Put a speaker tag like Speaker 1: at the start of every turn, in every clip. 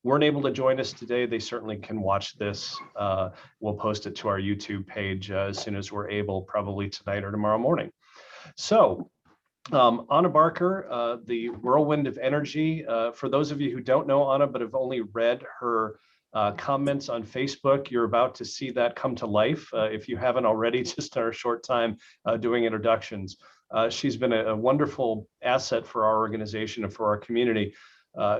Speaker 1: weren't able to join us today, they certainly can watch this. We'll post it to our YouTube page as soon as we're able, probably tonight or tomorrow morning. So Anna Barker, the Whirlwind of Energy. For those of you who don't know Anna, but have only read her comments on Facebook, you're about to see that come to life. If you haven't already, just in our short time doing introductions. She's been a wonderful asset for our organization and for our community.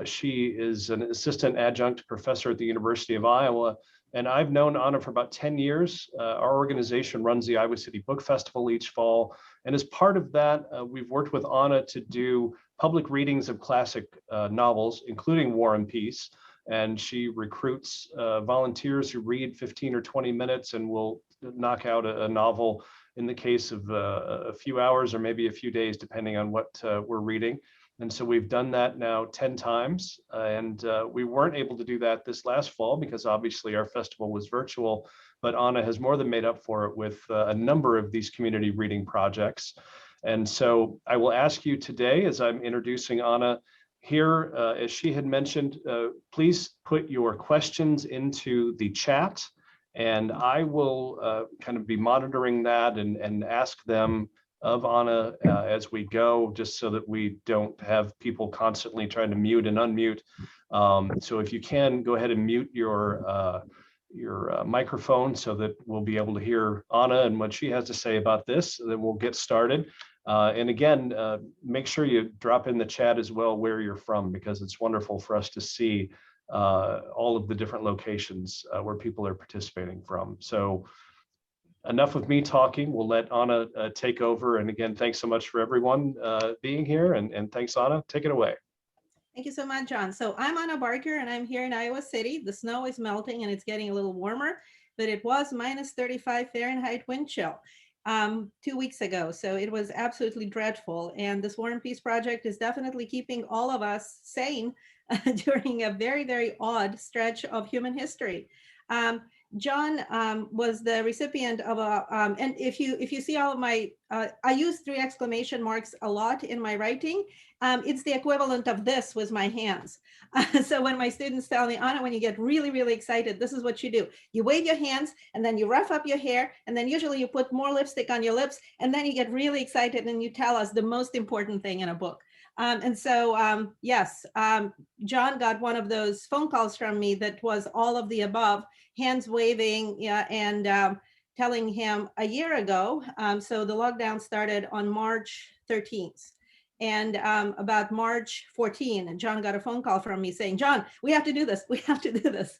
Speaker 1: She is an assistant adjunct professor at the University of Iowa, and I've known Anna for about 10 years. Our organization runs the Iowa City Book Festival each fall, and as part of that, we've worked with Anna to do public readings of classic novels, including War and Peace, and she recruits volunteers who read 15 or 20 minutes and will knock out a novel in the case of a few hours or maybe a few days, depending on what we're reading. And so we've done that now 10 times, and we weren't able to do that this last fall because obviously our festival was virtual, but Anna has more than made up for it with a number of these community reading projects. And so I will ask you today, as I'm introducing Anna here, as she had mentioned, please put your questions into the chat, and I will kind of be monitoring that and ask them of Anna as we go, just so that we don't have people constantly trying to mute and unmute. So if you can, go ahead and mute your microphone so that we'll be able to hear Anna and what she has to say about this, and then we'll get started. And again, make sure you drop in the chat as well where you're from, because it's wonderful for us to see all of the different locations where people are participating from. So enough of me talking. We'll let Anna take over. And again, thanks so much for everyone being here. And thanks, Anna. Take it away.
Speaker 2: Thank you so much, John. So I'm Anna Barker, and I'm here in Iowa City. The snow is melting and it's getting a little warmer, but it was minus 35 Fahrenheit wind chill 2 weeks ago. So it was absolutely dreadful. And this War and Peace Project is definitely keeping all of us sane during a very, very odd stretch of human history. John was the recipient of a, and if you see all of my, I use 3 exclamation marks a lot in my writing. It's the equivalent of this with my hands. So when my students tell me, Anna, when you get really, really excited, this is what you do. You wave your hands and then you rough up your hair, and then usually you put more lipstick on your lips, and then you get really excited and you tell us the most important thing in a book. And so, yes, John got one of those phone calls from me that was all of the above, hands waving, yeah, and telling him a year ago. So the lockdown started on March 13th. And about March 14, John got a phone call from me saying, John, we have to do this. We have to do this.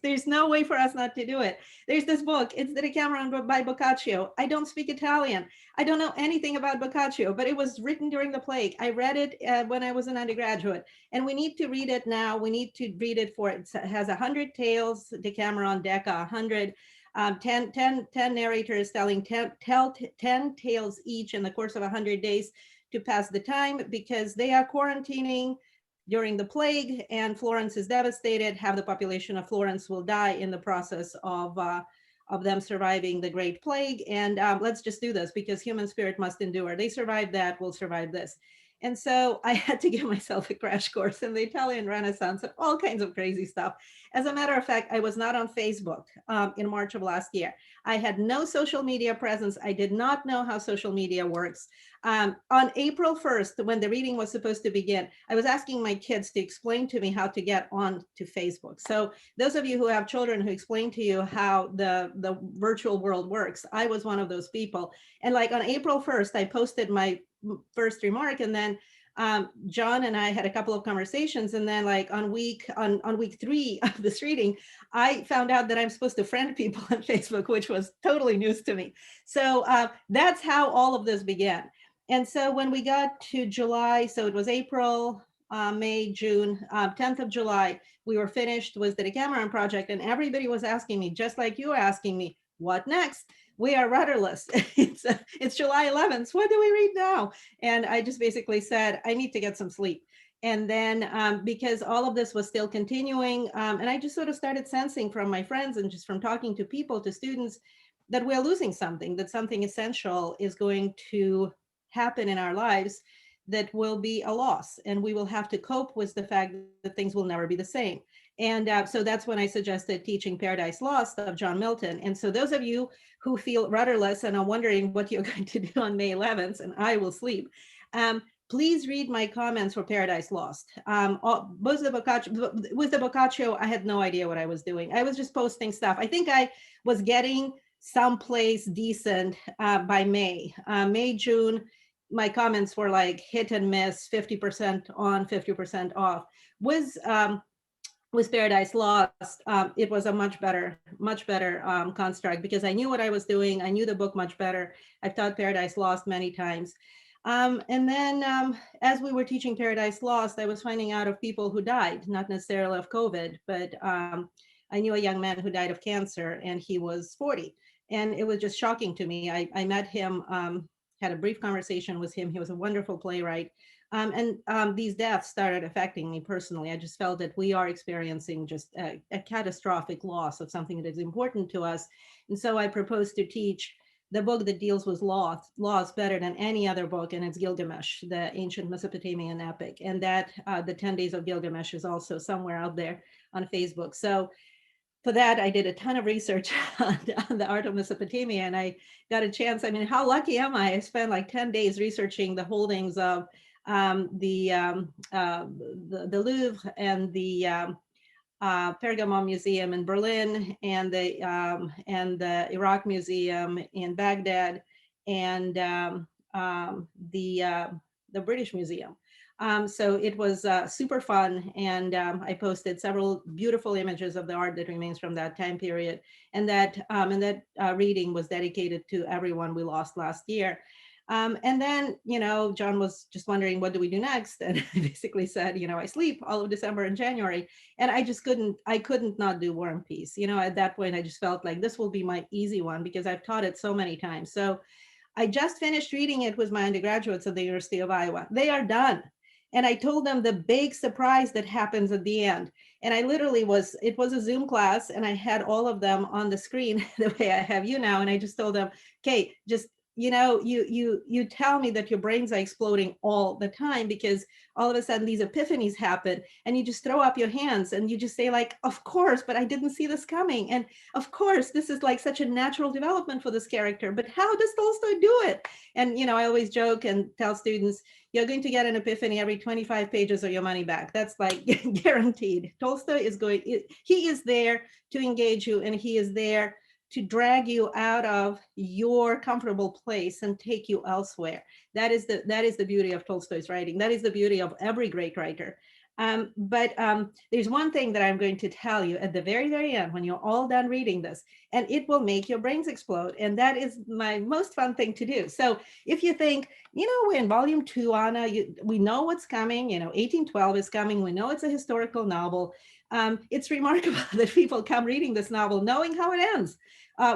Speaker 2: There's no way for us not to do it. There's this book. It's the Decameron by Boccaccio. I don't speak Italian. I don't know anything about Boccaccio, but it was written during the plague. I read it when I was an undergraduate, and we need to read it now. We need to read it for, it has 100 tales, Decameron, Deca, 100. 10 narrators telling 10 tales each in the course of 100 days to pass the time, because they are quarantining during the plague and Florence is devastated. Half the population of Florence will die in the process of them surviving the Great Plague. And let's just do this because human spirit must endure. They survived that, we'll survive this. And so I had to give myself a crash course in the Italian Renaissance and all kinds of crazy stuff. As a matter of fact, I was not on Facebook in March of last year. I had no social media presence. I did not know how social media works. On April 1st, when the reading was supposed to begin, I was asking my kids to explain to me how to get on to Facebook. So those of you who have children who explain to you how the virtual world works, I was one of those people. And like on April 1st, I posted my first remark, and then John and I had a couple of conversations, and then like on week 3 of this reading, I found out that I'm supposed to friend people on Facebook, which was totally news to me. So that's how all of this began. And so when we got to July, so it was April, May, June, 10th of July, we were finished with the Decameron Project, and everybody was asking me, just like you were asking me, what next? We are rudderless. It's July 11th. What do we read now? And I just basically said, I need to get some sleep. And then because all of this was still continuing, and I just sort of started sensing from my friends and just from talking to people, to students, that we're losing something, that something essential is going to happen in our lives. that will be a loss, and we will have to cope with the fact that things will never be the same. And so that's when I suggested teaching Paradise Lost of John Milton. And so those of you who feel rudderless and are wondering what you're going to do on May 11th, and I will sleep, please read my comments for Paradise Lost. With the Boccaccio, I had no idea what I was doing. I was just posting stuff. I think I was getting someplace decent by May. June, my comments were like hit and miss, 50% on, 50% off. With Paradise Lost, it was a much better construct, because I knew what I was doing. I knew the book much better. I've taught Paradise Lost many times. And then as we were teaching Paradise Lost, I was finding out of people who died, not necessarily of COVID, but I knew a young man who died of cancer, and he was 40. And it was just shocking to me. I met him, had a brief conversation with him. He was a wonderful playwright. And these deaths started affecting me personally. I just felt that we are experiencing just a catastrophic loss of something that is important to us. And so I proposed to teach the book that deals with laws better than any other book, and it's Gilgamesh, the ancient Mesopotamian epic. And that the 10 Days of Gilgamesh is also somewhere out there on Facebook. So for that, I did a ton of research on the art of Mesopotamia, and I got a chance. I mean, how lucky am I? I spent like 10 days researching the holdings of the Louvre and the Pergamon Museum in Berlin, and the Iraq Museum in Baghdad, and the British Museum. So it was super fun, and I posted several beautiful images of the art that remains from that time period. And that reading was dedicated to everyone we lost last year. And then, John was just wondering, what do we do next? And I basically said, I sleep all of December and January. And I just couldn't not do War and Peace. At that point, I just felt like this will be my easy one, because I've taught it so many times. So I just finished reading it with my undergraduates at the University of Iowa. They are done. And I told them the big surprise that happens at the end. And I literally it was a Zoom class, and I had all of them on the screen the way I have you now. And I just told them, okay, just you tell me that your brains are exploding all the time, because all of a sudden these epiphanies happen, and you just throw up your hands and you just say like, of course, but I didn't see this coming. And of course, this is like such a natural development for this character, but how does Tolstoy do it? And, I always joke and tell students, you're going to get an epiphany every 25 pages or your money back. That's like guaranteed. Tolstoy he is there to engage you, and he is there to drag you out of your comfortable place and take you elsewhere. That is the beauty of Tolstoy's writing. That is the beauty of every great writer. But there's one thing that I'm going to tell you at the very, very end, when you're all done reading this, and it will make your brains explode. And that is my most fun thing to do. So if you think, we're in volume 2, Anna, we know what's coming, 1812 is coming. We know it's a historical novel. It's remarkable that people come reading this novel knowing how it ends.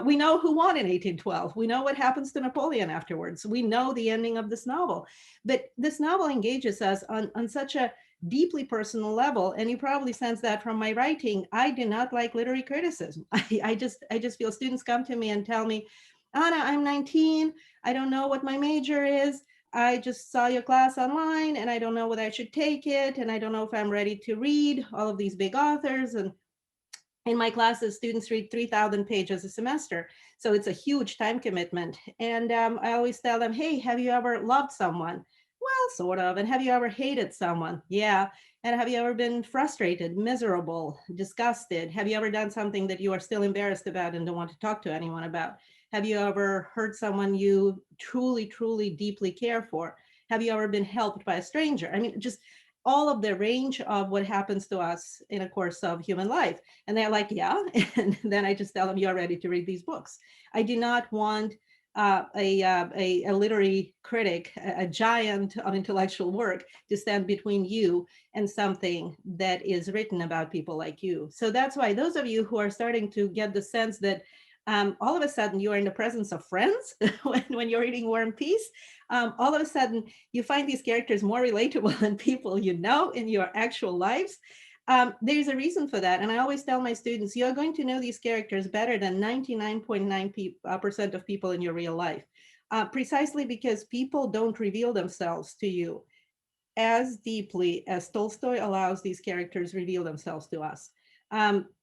Speaker 2: We know who won in 1812. We know what happens to Napoleon afterwards. We know the ending of this novel. But this novel engages us on such a deeply personal level. And you probably sense that from my writing. I do not like literary criticism. I just feel students come to me and tell me, Anna, I'm 19. I don't know what my major is. I just saw your class online, and I don't know whether I should take it. And I don't know if I'm ready to read all of these big authors. And in my classes, students read 3,000 pages a semester. So it's a huge time commitment. And I always tell them, hey, have you ever loved someone? Well, sort of. And have you ever hated someone? Yeah. And have you ever been frustrated, miserable, disgusted? Have you ever done something that you are still embarrassed about and don't want to talk to anyone about? Have you ever hurt someone you truly, truly, deeply care for? Have you ever been helped by a stranger? I mean, just all of the range of what happens to us in a course of human life. And they're like, yeah. And then I just tell them, you're ready to read these books. I do not want a literary critic, a giant of intellectual work, to stand between you and something that is written about people like you. So that's why those of you who are starting to get the sense that all of a sudden you are in the presence of friends when you're reading War and Peace, all of a sudden you find these characters more relatable than people you know in your actual lives. There's a reason for that. And I always tell my students, you're going to know these characters better than 99.9% of people in your real life, precisely because people don't reveal themselves to you as deeply as Tolstoy allows these characters reveal themselves to us.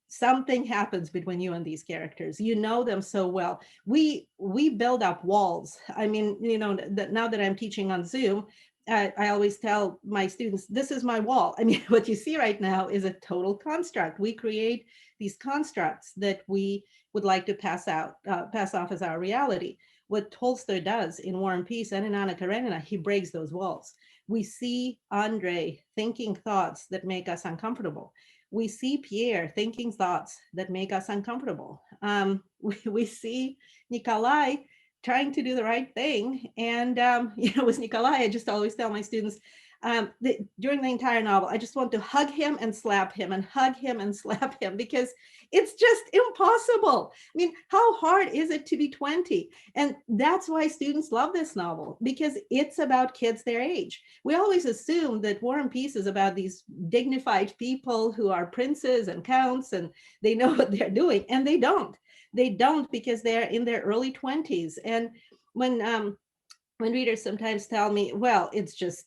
Speaker 2: Something happens between you and these characters. You know them so well. We build up walls. I mean, you know, that now that I'm teaching on Zoom, I always tell my students, this is my wall. I mean, what you see right now is a total construct. We create these constructs that we would like to pass off as our reality. What Tolstoy does in War and Peace and in Anna Karenina, he breaks those walls. We see Andre thinking thoughts that make us uncomfortable. We see Pierre thinking thoughts that make us uncomfortable. We see Nikolai trying to do the right thing. And, you know, with Nikolai, I just always tell my students, during the entire novel, I just want to hug him and slap him and hug him and slap him, because it's just impossible. I mean, how hard is it to be 20? And that's why students love this novel, because it's about kids their age. We always assume that War and Peace is about these dignified people who are princes and counts and they know what they're doing, and they don't. They don't, because they're in their early 20s. And when readers sometimes tell me, well, it's just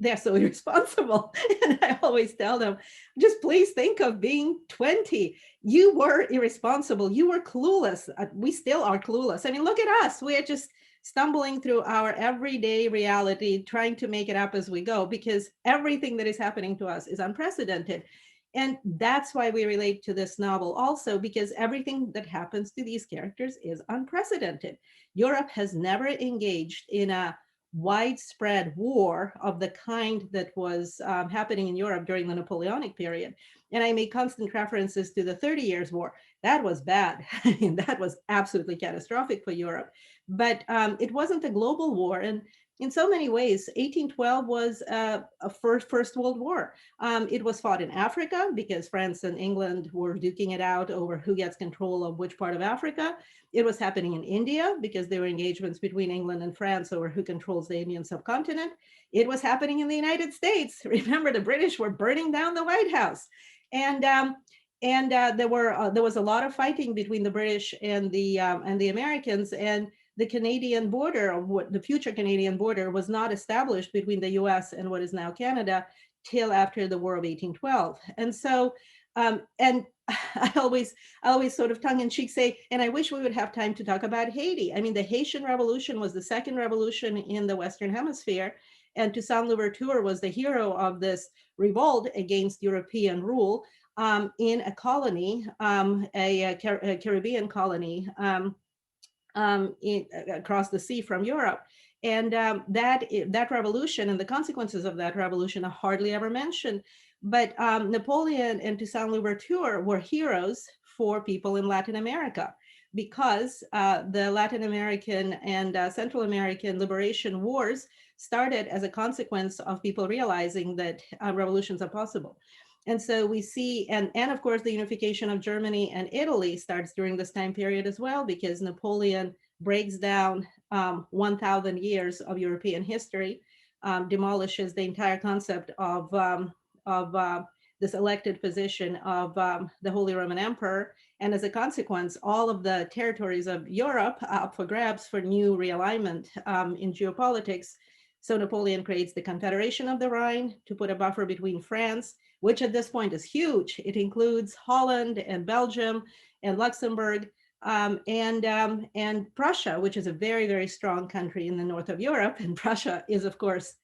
Speaker 2: they're so irresponsible. And I always tell them, just please think of being 20. You were irresponsible. You were clueless. We still are clueless. I mean, look at us. We're just stumbling through our everyday reality, trying to make it up as we go, because everything that is happening to us is unprecedented. And that's why we relate to this novel also, because everything that happens to these characters is unprecedented. Europe has never engaged in a widespread war of the kind that was happening in Europe during the Napoleonic period. And I make constant references to the 30 Years' War. That was bad. I mean, that was absolutely catastrophic for Europe. But it wasn't a global war. And in so many ways, 1812 was a First World War. It was fought in Africa because France and England were duking it out over who gets control of which part of Africa. It was happening in India because there were engagements between England and France over who controls the Indian subcontinent. It was happening in the United States. Remember, the British were burning down the White House. And there was a lot of fighting between the British and the Americans, and the Canadian border, or what the future Canadian border, was not established between the US and what is now Canada till after the War of 1812. And so, and I always sort of tongue in cheek say, and I wish we would have time to talk about Haiti. I mean, the Haitian Revolution was the second revolution in the Western Hemisphere, and Toussaint Louverture was the hero of this revolt against European rule in a colony, a Caribbean colony, across the sea from Europe. And that revolution and the consequences of that revolution are hardly ever mentioned. But Napoleon and Toussaint Louverture were heroes for people in Latin America, because the Latin American and Central American liberation wars started as a consequence of people realizing that revolutions are possible. And so we see, and of course, the unification of Germany and Italy starts during this time period as well, because Napoleon breaks down 1,000 years of European history, demolishes the entire concept of this elected position of the Holy Roman Emperor. And as a consequence, all of the territories of Europe are up for grabs for new realignment in geopolitics. So Napoleon creates the Confederation of the Rhine to put a buffer between France, which at this point is huge. It includes Holland and Belgium and Luxembourg and Prussia, which is a very, very strong country in the north of Europe. And Prussia is, of course,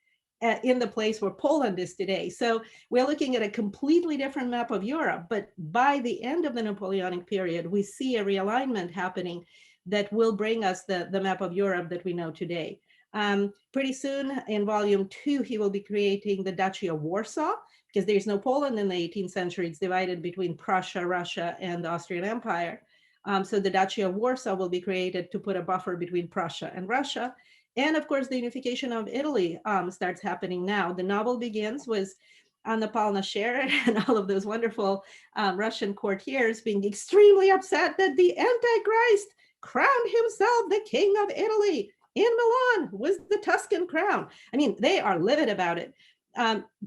Speaker 2: in the place where Poland is today. So we're looking at a completely different map of Europe. But by the end of the Napoleonic period, we see a realignment happening that will bring us the map of Europe that we know today. Pretty soon in volume 2, he will be creating the Duchy of Warsaw, because there's no Poland in the 18th century. It's divided between Prussia, Russia, and the Austrian Empire. So the Duchy of Warsaw will be created to put a buffer between Prussia and Russia. And of course, the unification of Italy starts happening now. The novel begins with Anna Paulina Scherer and all of those wonderful Russian courtiers being extremely upset that the Antichrist crowned himself the king of Italy in Milan with the Tuscan crown. I mean, they are livid about it.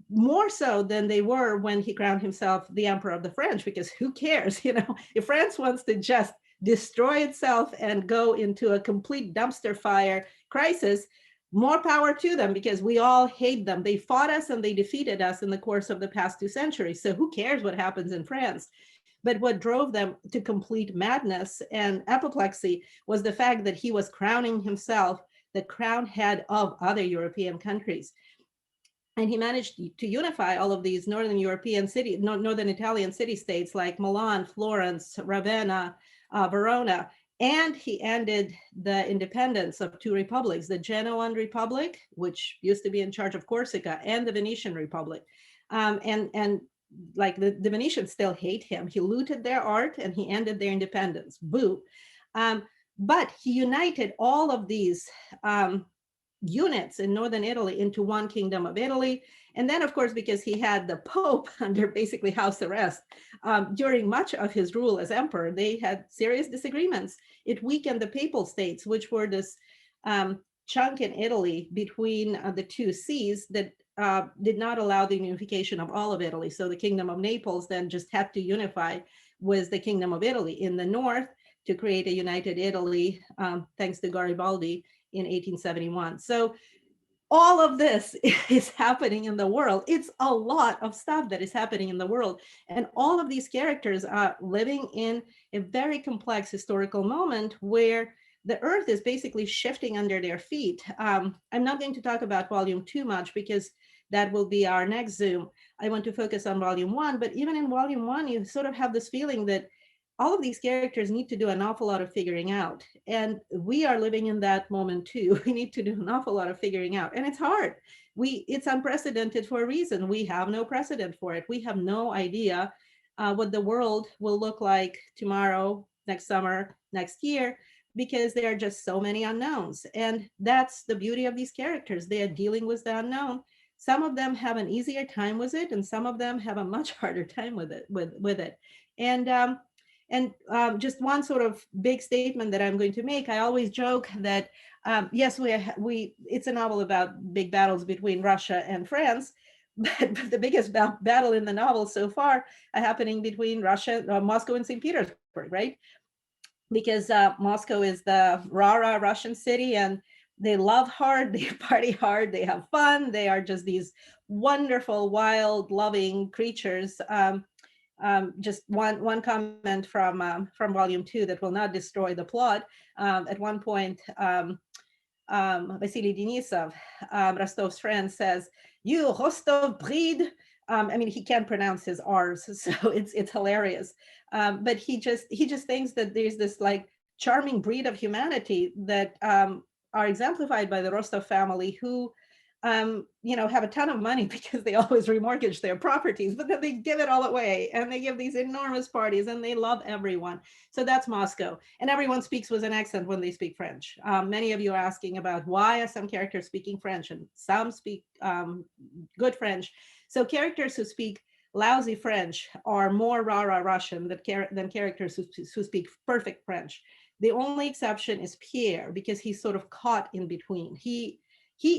Speaker 2: More so than they were when he crowned himself the emperor of the French, because who cares, you know, if France wants to just destroy itself and go into a complete dumpster fire crisis, more power to them, because we all hate them. They fought us and they defeated us in the course of the past 2 centuries. So who cares what happens in France? But what drove them to complete madness and apoplexy was the fact that he was crowning himself the crown head of other European countries. And he managed to unify all of these northern European cities, northern Italian city-states like Milan, Florence, Ravenna, Verona. And he ended the independence of two republics, the Genoan Republic, which used to be in charge of Corsica, and the Venetian Republic. And like the Venetians still hate him. He looted their art and he ended their independence. Boo. But he united all of these units in northern Italy into one kingdom of Italy. And then, of course, because he had the Pope under basically house arrest during much of his rule as emperor, they had serious disagreements. It weakened the papal states, which were this chunk in Italy between the two seas that did not allow the unification of all of Italy. So the Kingdom of Naples then just had to unify with the Kingdom of Italy in the north to create a united Italy, thanks to Garibaldi in 1871. So all of this is happening in the world. It's a lot of stuff that is happening in the world. And all of these characters are living in a very complex historical moment where the earth is basically shifting under their feet. I'm not going to talk about volume 2 much because that will be our next Zoom. I want to focus on volume 1, but even in volume 1, you sort of have this feeling that all of these characters need to do an awful lot of figuring out. And we are living in that moment too. We need to do an awful lot of figuring out. And it's hard. It's unprecedented for a reason. We have no precedent for it. We have no idea what the world will look like tomorrow, next summer, next year, because there are just so many unknowns. And that's the beauty of these characters. They are dealing with the unknown. Some of them have an easier time with it, and some of them have a much harder time with it. And just one sort of big statement that I'm going to make, I always joke that, yes, it's a novel about big battles between Russia and France, but the biggest battle in the novel so far are happening between Moscow and St. Petersburg, right? Because Moscow is the rah-rah Russian city, and they love hard, they party hard, they have fun, they are just these wonderful, wild, loving creatures. Just one comment from volume 2 that will not destroy the plot. At one point, Vasily Denisov, Rostov's friend, says, "You Rostov breed." I mean, he can't pronounce his R's, so it's hilarious. But he just thinks that there's this like charming breed of humanity that are exemplified by the Rostov family, who have a ton of money because they always remortgage their properties, but then they give it all away and they give these enormous parties and they love everyone. So that's Moscow. And everyone speaks with an accent when they speak French. Many of you are asking about why are some characters speaking French, and some speak good French. So characters who speak lousy French are more rah-rah Russian than characters who speak perfect French. The only exception is Pierre, because he's sort of caught in between. He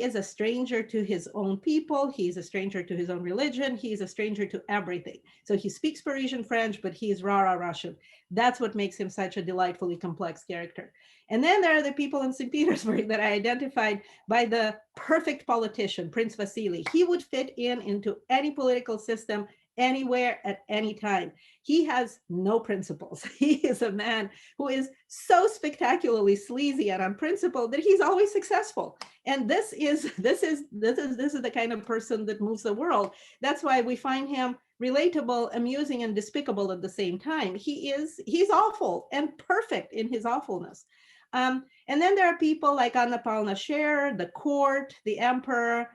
Speaker 2: is a stranger to his own people. He's a stranger to his own religion. He's a stranger to everything. So he speaks Parisian French, but he's rah-rah Russian. That's what makes him such a delightfully complex character. And then there are the people in St. Petersburg that I identified by the perfect politician, Prince Vasily. He would fit into any political system, anywhere, at any time. He has no principles. He is a man who is so spectacularly sleazy and unprincipled that he's always successful. And this is the kind of person that moves the world. That's why we find him relatable, amusing, and despicable at the same time. He's awful and perfect in his awfulness. And then there are people like Anna Paulina Scherer, the court, the emperor,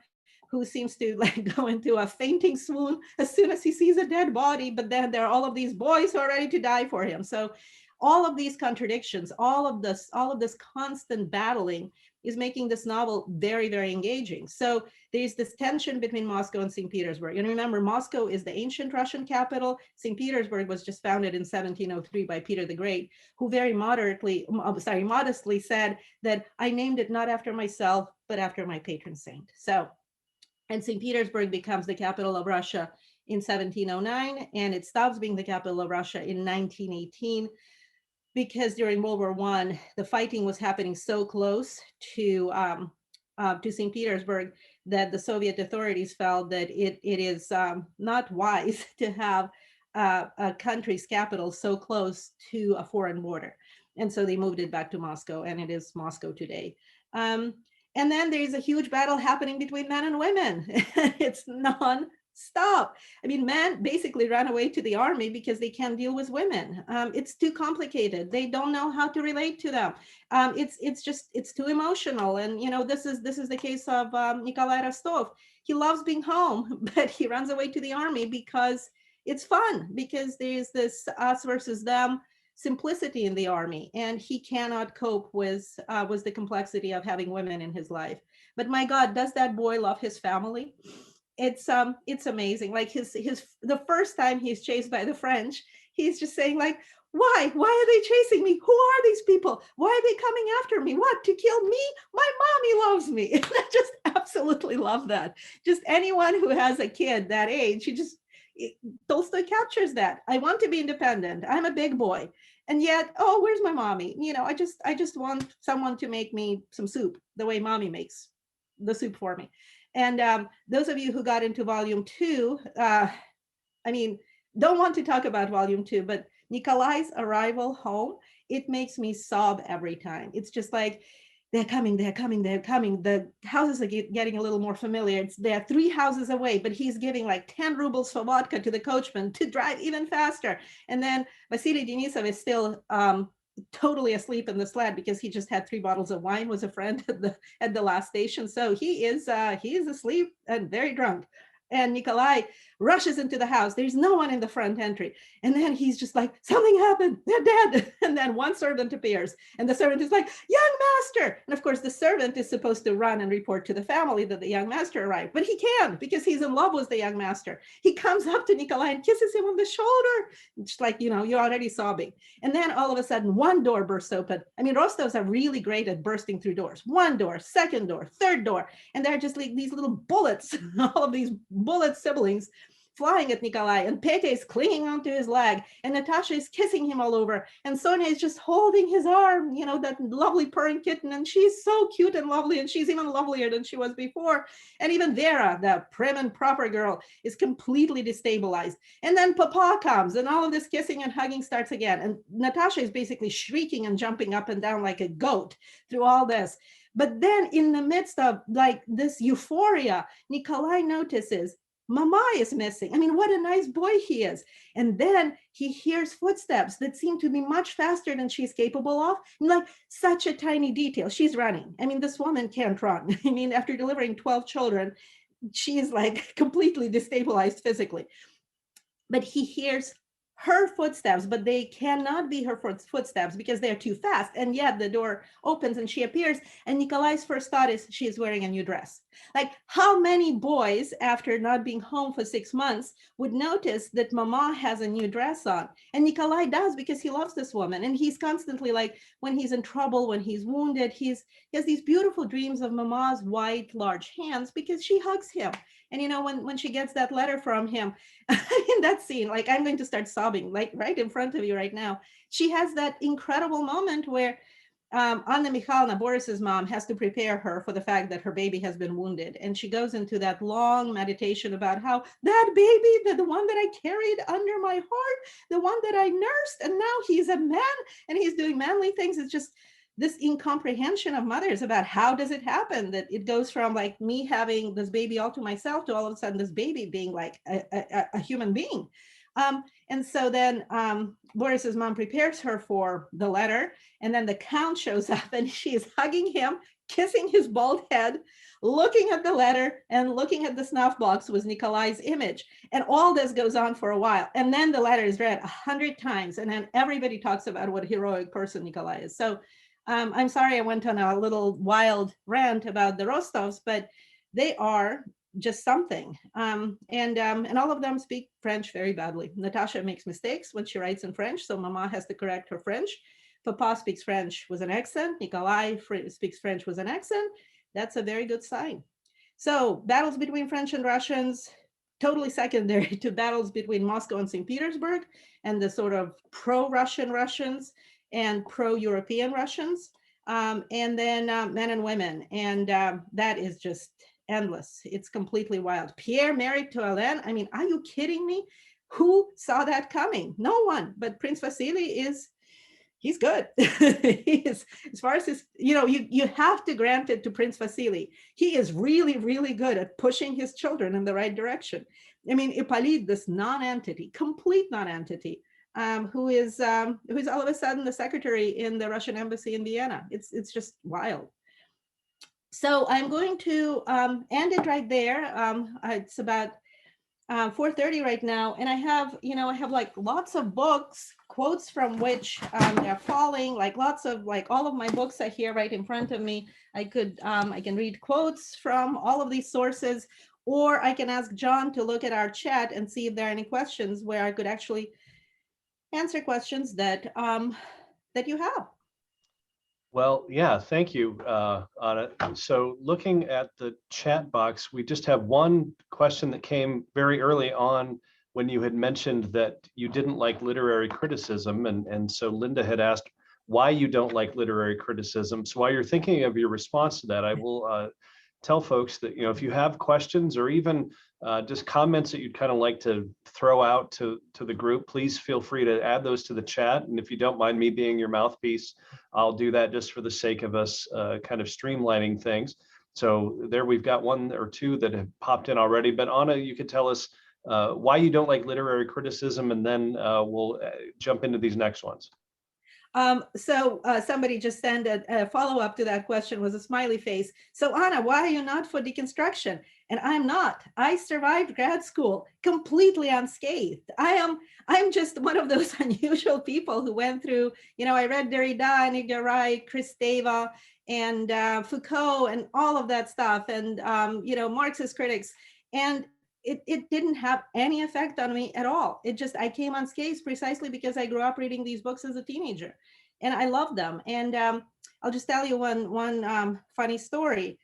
Speaker 2: who seems to like go into a fainting swoon as soon as he sees a dead body, but then there are all of these boys who are ready to die for him. So all of these contradictions, all of this constant battling is making this novel very, very engaging. So there's this tension between Moscow and St. Petersburg. And remember, Moscow is the ancient Russian capital. St. Petersburg was just founded in 1703 by Peter the Great, who very modestly said that I named it not after myself, but after my patron saint. So, and St. Petersburg becomes the capital of Russia in 1709, and it stops being the capital of Russia in 1918, because during World War I, the fighting was happening so close to to St. Petersburg, that the Soviet authorities felt that it is not wise to have a country's capital so close to a foreign border. And so they moved it back to Moscow, and it is Moscow today. Um, and then there's a huge battle happening between men and women. It's non-stop. I mean, men basically ran away to the army because they can't deal with women. It's too complicated. They don't know how to relate to them. It's too emotional. And this is the case of Nikolai Rostov. He loves being home, but he runs away to the army because it's fun, because there's this us versus them simplicity in the army, and he cannot cope with the complexity of having women in his life. But my God, does that boy love his family? It's amazing. Like his the first time he's chased by the French, he's just saying like, why are they chasing me? Who are these people? Why are they coming after me? What, to kill me? My mommy loves me. And I just absolutely love that. Just anyone who has a kid that age, Tolstoy captures that. I want to be independent. I'm a big boy. And yet, oh, where's my mommy? I just want someone to make me some soup the way mommy makes the soup for me. And those of you who got into volume 2, don't want to talk about volume 2, but Nikolai's arrival home, it makes me sob every time. It's just like, they're coming, they're coming, they're coming. The houses are getting a little more familiar. They're 3 houses away, but he's giving like 10 rubles for vodka to the coachman to drive even faster. And then Vasily Denisov is still totally asleep in the sled because he just had 3 bottles of wine, was a friend at the last station. So he is asleep and very drunk. And Nikolai rushes into the house. There's no one in the front entry. And then he's just like, something happened, they're dead. And then one servant appears, and the servant is like, young master. And of course, the servant is supposed to run and report to the family that the young master arrived, but he can't because he's in love with the young master. He comes up to Nikolai and kisses him on the shoulder. It's like, you're already sobbing. And then all of a sudden, one door bursts open. I mean, Rostovs are really great at bursting through doors. One door, second door, third door. And they're just like these little bullets, all of these bullet siblings flying at Nikolai, and Pete is clinging onto his leg, and Natasha is kissing him all over, and Sonia is just holding his arm, that lovely purring kitten, and she's so cute and lovely, and she's even lovelier than she was before. And even Vera, the prim and proper girl, is completely destabilized. And then Papa comes, and all of this kissing and hugging starts again, and Natasha is basically shrieking and jumping up and down like a goat through all this. But then in the midst of like this euphoria, Nikolai notices Mama is missing. I mean, what a nice boy he is. And then he hears footsteps that seem to be much faster than she's capable of. Like such a tiny detail. She's running. I mean, this woman can't run. I mean, after delivering 12 children, she is like completely destabilized physically. But he hears her footsteps, but they cannot be her footsteps because they're too fast. And yet the door opens and she appears. And Nikolai's first thought is she's wearing a new dress. Like how many boys after not being home for 6 months would notice that Mama has a new dress on? And Nikolai does because he loves this woman. And he's constantly like, when he's in trouble, when he's wounded, he has these beautiful dreams of Mama's white, large hands because she hugs him. And when she gets that letter from him in that scene, like I'm going to start sobbing, like right in front of you right now. She has that incredible moment where Anna Mikhailovna, Boris's mom, has to prepare her for the fact that her baby has been wounded. And she goes into that long meditation about how that baby, the one that I carried under my heart, the one that I nursed, and now he's a man and he's doing manly things. It's just this incomprehension of mothers about how does it happen that it goes from like me having this baby all to myself to all of a sudden this baby being like a human being. And so then Boris's mom prepares her for the letter, and then the Count shows up and she is hugging him, kissing his bald head, looking at the letter and looking at the snuff box with Nikolai's image. And all this goes on for a while. And then the letter is read 100 times. And then everybody talks about what a heroic person Nikolai is. So I'm sorry I went on a little wild rant about the Rostovs, but they are just something. And all of them speak French very badly. Natasha makes mistakes when she writes in French, so Mama has to correct her French. Papa speaks French with an accent. Nikolai speaks French with an accent. That's a very good sign. So battles between French and Russians, totally secondary to battles between Moscow and St. Petersburg and the sort of pro-Russian Russians and pro-European Russians. and then Men and Women. And that is just endless. It's completely wild. Pierre married to Hélène. I mean, are you kidding me? Who saw that coming? No one. But Prince Vasily he's good. He is, as far as his, you have to grant it to Prince Vasily. He is really, really good at pushing his children in the right direction. I mean, Hippolyte, this non-entity, complete non-entity, who's all of a sudden the secretary in the Russian embassy in Vienna. It's just wild. So I'm going to end it right there. It's about 4:30 right now, and I have like lots of books, quotes from which they're falling, like lots of, like, all of my books are here right in front of me. I can read quotes from all of these sources, or I can ask John to look at our chat and see if there are any questions where I could actually answer questions that you have.
Speaker 1: Well, yeah, thank you, Anna. So looking at the chat box, we just have one question that came very early on when you had mentioned that you didn't like literary criticism. And so Linda had asked why you don't like literary criticism. So while you're thinking of your response to that, I will tell folks that, if you have questions or even just comments that you'd kind of like to throw out to the group, please feel free to add those to the chat. And if you don't mind me being your mouthpiece, I'll do that just for the sake of us kind of streamlining things. So there we've got one or two that have popped in already. But Anna, you could tell us why you don't like literary criticism, and then we'll jump into these next ones.
Speaker 2: So somebody just sent a follow-up to that question with a smiley face. So Anna, why are you not for deconstruction? And I'm not. I survived grad school completely unscathed. I'm just one of those unusual people who went through, I read Derrida, Edgar Wright, Kristeva, and Foucault, and all of that stuff, and Marxist critics. And it didn't have any effect on me at all. I came unscathed precisely because I grew up reading these books as a teenager, and I loved them. And I'll just tell you one funny story.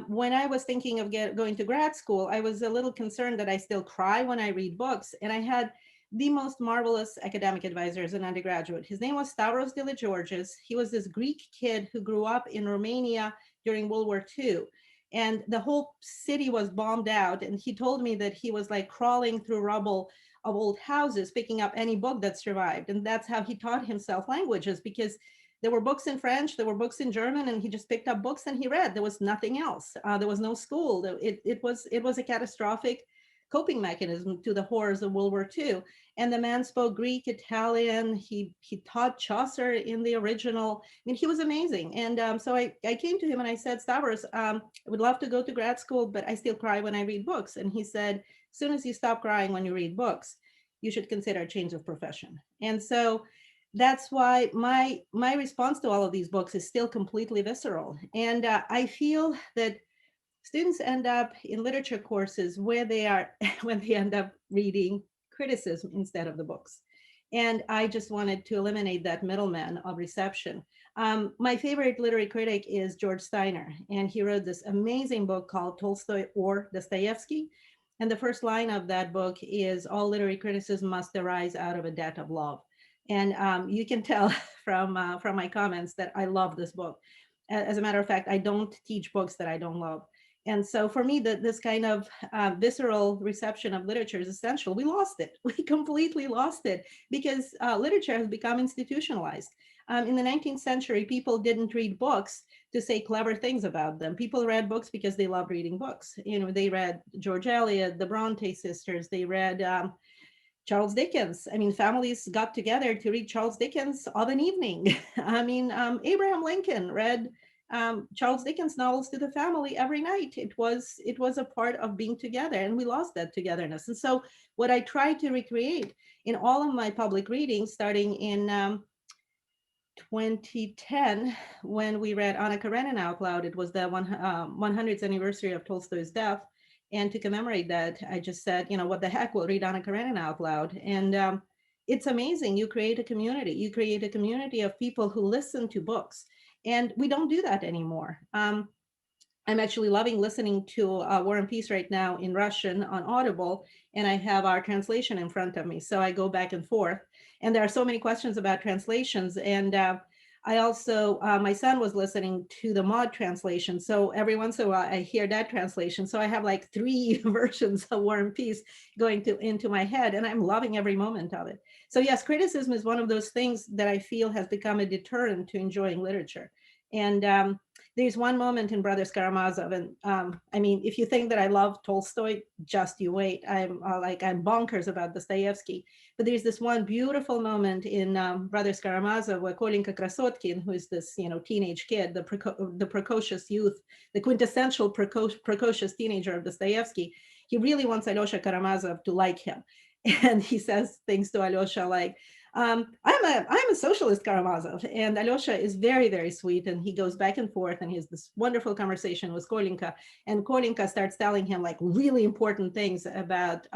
Speaker 2: When I was thinking of going to grad school, I was a little concerned that I still cry when I read books. And I had the most marvelous academic advisor as an undergraduate. His name was Stavros Diligeorgis. He was this Greek kid who grew up in Romania during World War II. And the whole city was bombed out. And he told me that he was like crawling through rubble of old houses, picking up any book that survived. And that's how he taught himself languages, because there were books in French, there were books in German, and he just picked up books and he read. There was nothing else. There was no school. It was a catastrophic coping mechanism to the horrors of World War II. And the man spoke Greek, Italian. He taught Chaucer in the original. I mean, he was amazing. And so I came to him and I said, Stavros, I would love to go to grad school, but I still cry when I read books. And he said, as soon as you stop crying when you read books, you should consider a change of profession. And so that's why my response to all of these books is still completely visceral. And I feel that students end up in literature courses where they are when they end up reading criticism instead of the books. And I just wanted to eliminate that middleman of reception. My favorite literary critic is George Steiner, and he wrote this amazing book called Tolstoy or Dostoyevsky. And the first line of that book is, all literary criticism must arise out of a debt of love. And you can tell from my comments that I love this book. As a matter of fact, I don't teach books that I don't love. And so for me, this kind of visceral reception of literature is essential. We lost it. We completely lost it because literature has become institutionalized. In the 19th century, people didn't read books to say clever things about them. People read books because they loved reading books. They read George Eliot, the Bronte sisters, they read Charles Dickens. I mean, families got together to read Charles Dickens of an evening. I mean, Abraham Lincoln read Charles Dickens novels to the family every night. It was a part of being together, and we lost that togetherness. And so what I try to recreate in all of my public readings, starting in 2010, when we read Anna Karenina out loud, it was the 100th anniversary of Tolstoy's death. And to commemorate that, I just said, what the heck, we'll read Anna Karenina out loud. And it's amazing. You create a community. You create a community of people who listen to books. And we don't do that anymore. I'm actually loving listening to War and Peace right now in Russian on Audible, and I have our translation in front of me. So I go back and forth. And there are so many questions about translations. And I also, my son was listening to the mod translation. So every once in a while I hear that translation. So I have like 3 versions of War and Peace going into my head, and I'm loving every moment of it. So yes, criticism is one of those things that I feel has become a deterrent to enjoying literature. And there's one moment in Brothers Karamazov, and I mean, if you think that I love Tolstoy, just you wait. I'm bonkers about Dostoyevsky. But there's this one beautiful moment in Brothers Karamazov where Kolinka Krasotkin, who is this teenage kid, the precocious youth, the quintessential precocious teenager of Dostoevsky, he really wants Alyosha Karamazov to like him, and he says things to Alyosha like, I'm a socialist, Karamazov. And Alyosha is very, very sweet. And he goes back and forth and he has this wonderful conversation with Kolinka. And Kolinka starts telling him like really important things about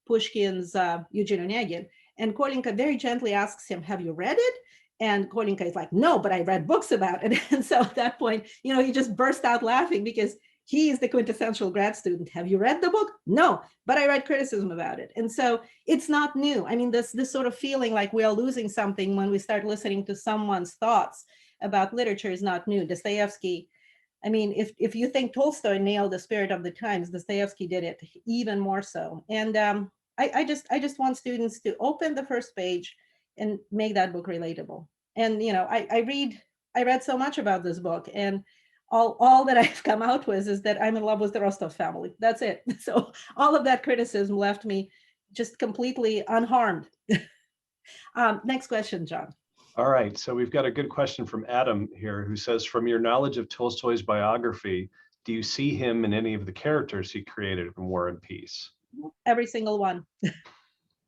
Speaker 2: Pushkin's Eugene Onegin. And Kolinka very gently asks him, have you read it? And Kolinka is like, no, but I read books about it. And so at that point, he just burst out laughing because he is the quintessential grad student. Have you read the book? No, but I read criticism about it. And so it's not new. I mean, this sort of feeling like we are losing something when we start listening to someone's thoughts about literature is not new. Dostoevsky, I mean, if you think Tolstoy nailed the spirit of the times, Dostoevsky did it even more so. And I just want students to open the first page and make that book relatable. And I read so much about this book, and all that I've come out with is that I'm in love with the Rostov family. That's it. So all of that criticism left me just completely unharmed. Next question, John.
Speaker 1: All right, so we've got a good question from Adam here, who says, from your knowledge of Tolstoy's biography, do you see him in any of the characters he created in War and Peace?
Speaker 2: Every single one.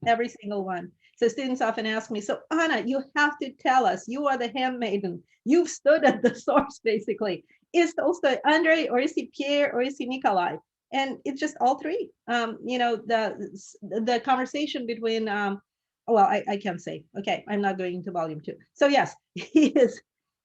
Speaker 2: Every single one. So students often ask me, so Anna, you have to tell us, you are the handmaiden. You've stood at the source, basically. Is Tolstoy Andrei, or is he Pierre, or is he Nikolai? And it's just all three. The conversation between, well, I can't say. Okay, I'm not going into volume 2. So yes, he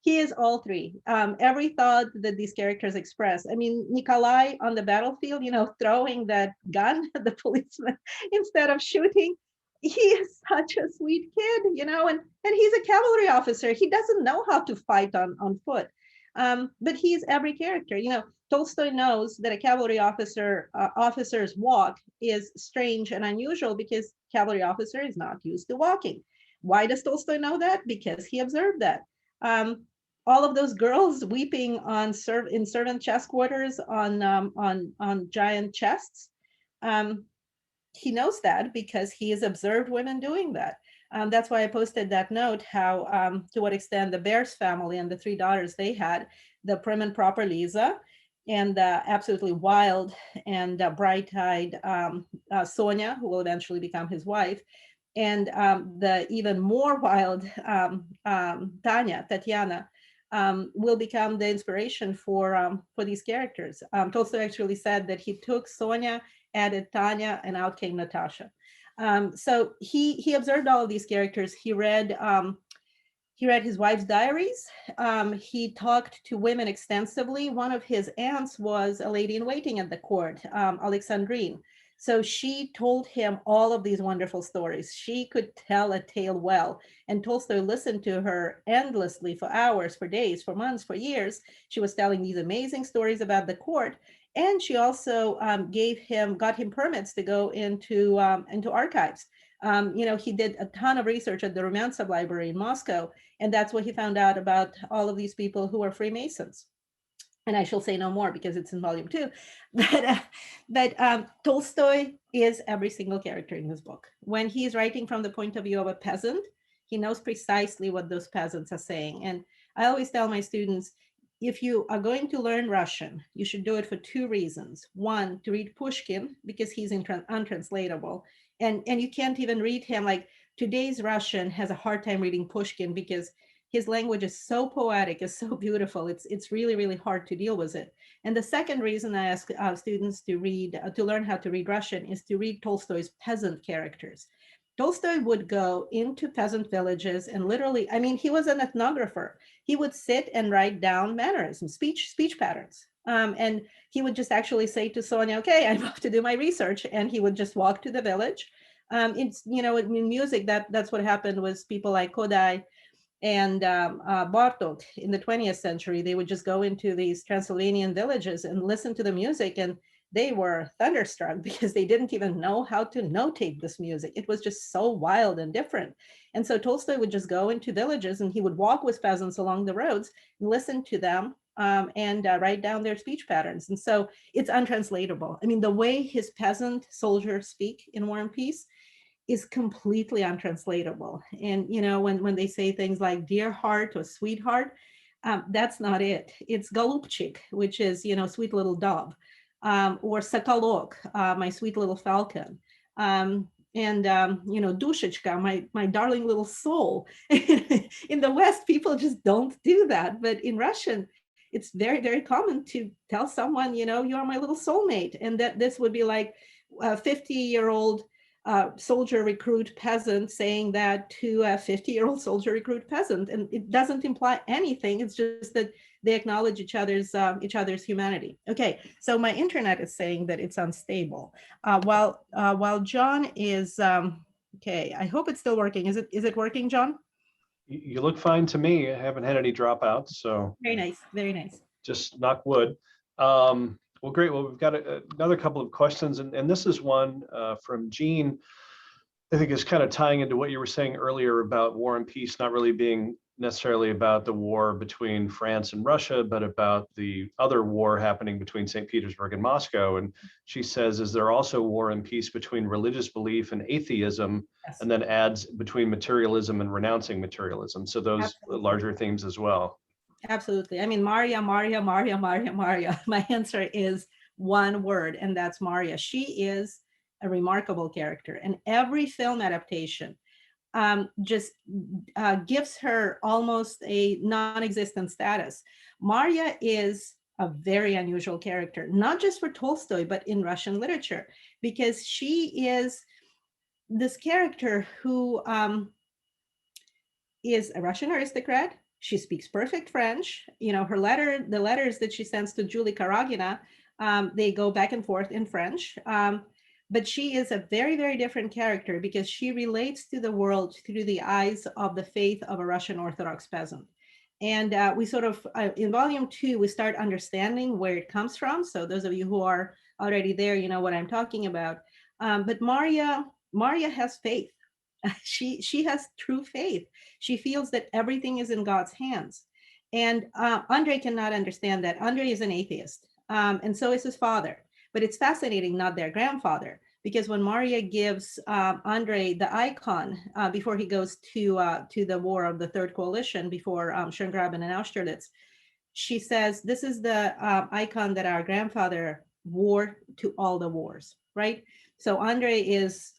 Speaker 2: is all three. Every thought that these characters express. I mean, Nikolai on the battlefield, throwing that gun at the policeman instead of shooting. He is such a sweet kid, and he's a cavalry officer. He doesn't know how to fight on foot. But he's every character. Tolstoy knows that a cavalry officer's walk is strange and unusual because cavalry officer is not used to walking. Why does Tolstoy know that? Because he observed that. All of those girls weeping in servant chest quarters on giant chests. He knows that because he has observed women doing that. That's why I posted that note, how to what extent the Bears family and the 3 daughters they had, the prim and proper Lisa, and the absolutely wild and bright-eyed Sonia, who will eventually become his wife, and the even more wild Tatiana, will become the inspiration for these characters. Tolstoy actually said that he took Sonia, added Tanya, and out came Natasha. So he observed all of these characters. He read his wife's diaries. He talked to women extensively. One of his aunts was a lady in waiting at the court, Alexandrine. So she told him all of these wonderful stories. She could tell a tale well, and Tolstoy listened to her endlessly for hours, for days, for months, for years. She was telling these amazing stories about the court. And she also got him permits to go into archives. He did a ton of research at the Rumyantsev Library in Moscow, and that's what he found out about all of these people who are Freemasons. And I shall say no more because it's in volume 2. But Tolstoy is every single character in this book. When he's writing from the point of view of a peasant, he knows precisely what those peasants are saying. And I always tell my students, if you are going to learn Russian, you should do it for 2 reasons. One, to read Pushkin, because he's untranslatable. And you can't even read him. Like today's Russian has a hard time reading Pushkin because his language is so poetic, is so beautiful. It's really, really hard to deal with it. And the second reason I ask students to learn how to read Russian is to read Tolstoy's peasant characters. Tolstoy would go into peasant villages and literally, I mean, he was an ethnographer. He would sit and write down mannerisms, speech patterns. And he would just actually say to Sonia, okay, I'm off to do my research. And he would just walk to the village. In music, that's what happened with people like Kodai and Bartok in the 20th century, they would just go into these Transylvanian villages and listen to the music, and they were thunderstruck because they didn't even know how to notate this music. It was just so wild and different. And so Tolstoy would just go into villages and he would walk with peasants along the roads and listen to them and write down their speech patterns. And so it's untranslatable. I mean, the way his peasant soldiers speak in War and Peace is completely untranslatable. And, you know, when they say things like dear heart or sweetheart, that's not it. It's golubchik, which is, you know, sweet little dove, or sakalok, my sweet little falcon. You know, dushechka, my darling little soul. In the West, people just don't do that. But in Russian, it's very, very common to tell someone, you know, you're my little soulmate. And that this would be like a 50-year-old soldier recruit peasant saying that to a 50-year-old soldier recruit peasant. And it doesn't imply anything. It's just that they acknowledge each other's humanity. Okay, so my internet is saying that it's unstable. While John is, okay, I hope it's still working. Is it working, John?
Speaker 1: You look fine to me. I haven't had any dropouts, so.
Speaker 2: Very nice, very nice.
Speaker 1: Just knock wood. Well, great. Well, we've got another couple of questions, and this is one from Jean. I think is kind of tying into what you were saying earlier about War and Peace not really being necessarily about the war between France and Russia, but about the other war happening between St. Petersburg and Moscow. And she says, is there also War and Peace between religious belief and atheism? Yes. And then adds between materialism and renouncing materialism. So those Absolutely. Larger themes as well.
Speaker 2: Absolutely. I mean, Maria. My answer is one word, and that's Maria. She is a remarkable character, and every film adaptation just gives her almost a non-existent status. Maria is a very unusual character, not just for Tolstoy, but in Russian literature, because she is this character who is a Russian aristocrat. She speaks perfect French. You know, the letters that she sends to Julie Karagina, they go back and forth in French. But she is a very, very different character because she relates to the world through the eyes of the faith of a Russian Orthodox peasant. And we sort of, in volume 2, we start understanding where it comes from. So those of you who are already there, you know what I'm talking about. But Maria has faith. She has true faith. She feels that everything is in God's hands. And Andrei cannot understand that. Andrei is an atheist, and so is his father. But it's fascinating, not their grandfather, because when Maria gives Andrei the icon before he goes to the war of the Third Coalition, before Schöngraben and Austerlitz, she says, this is the icon that our grandfather wore to all the wars, right? So Andrei is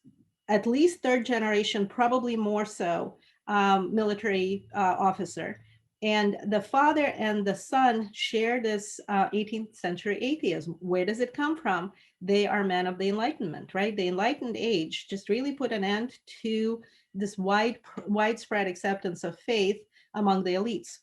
Speaker 2: at least third generation, probably more so, military officer. And the father and the son share this 18th century atheism. Where does it come from? They are men of the Enlightenment, right? The Enlightened age just really put an end to this widespread acceptance of faith among the elites.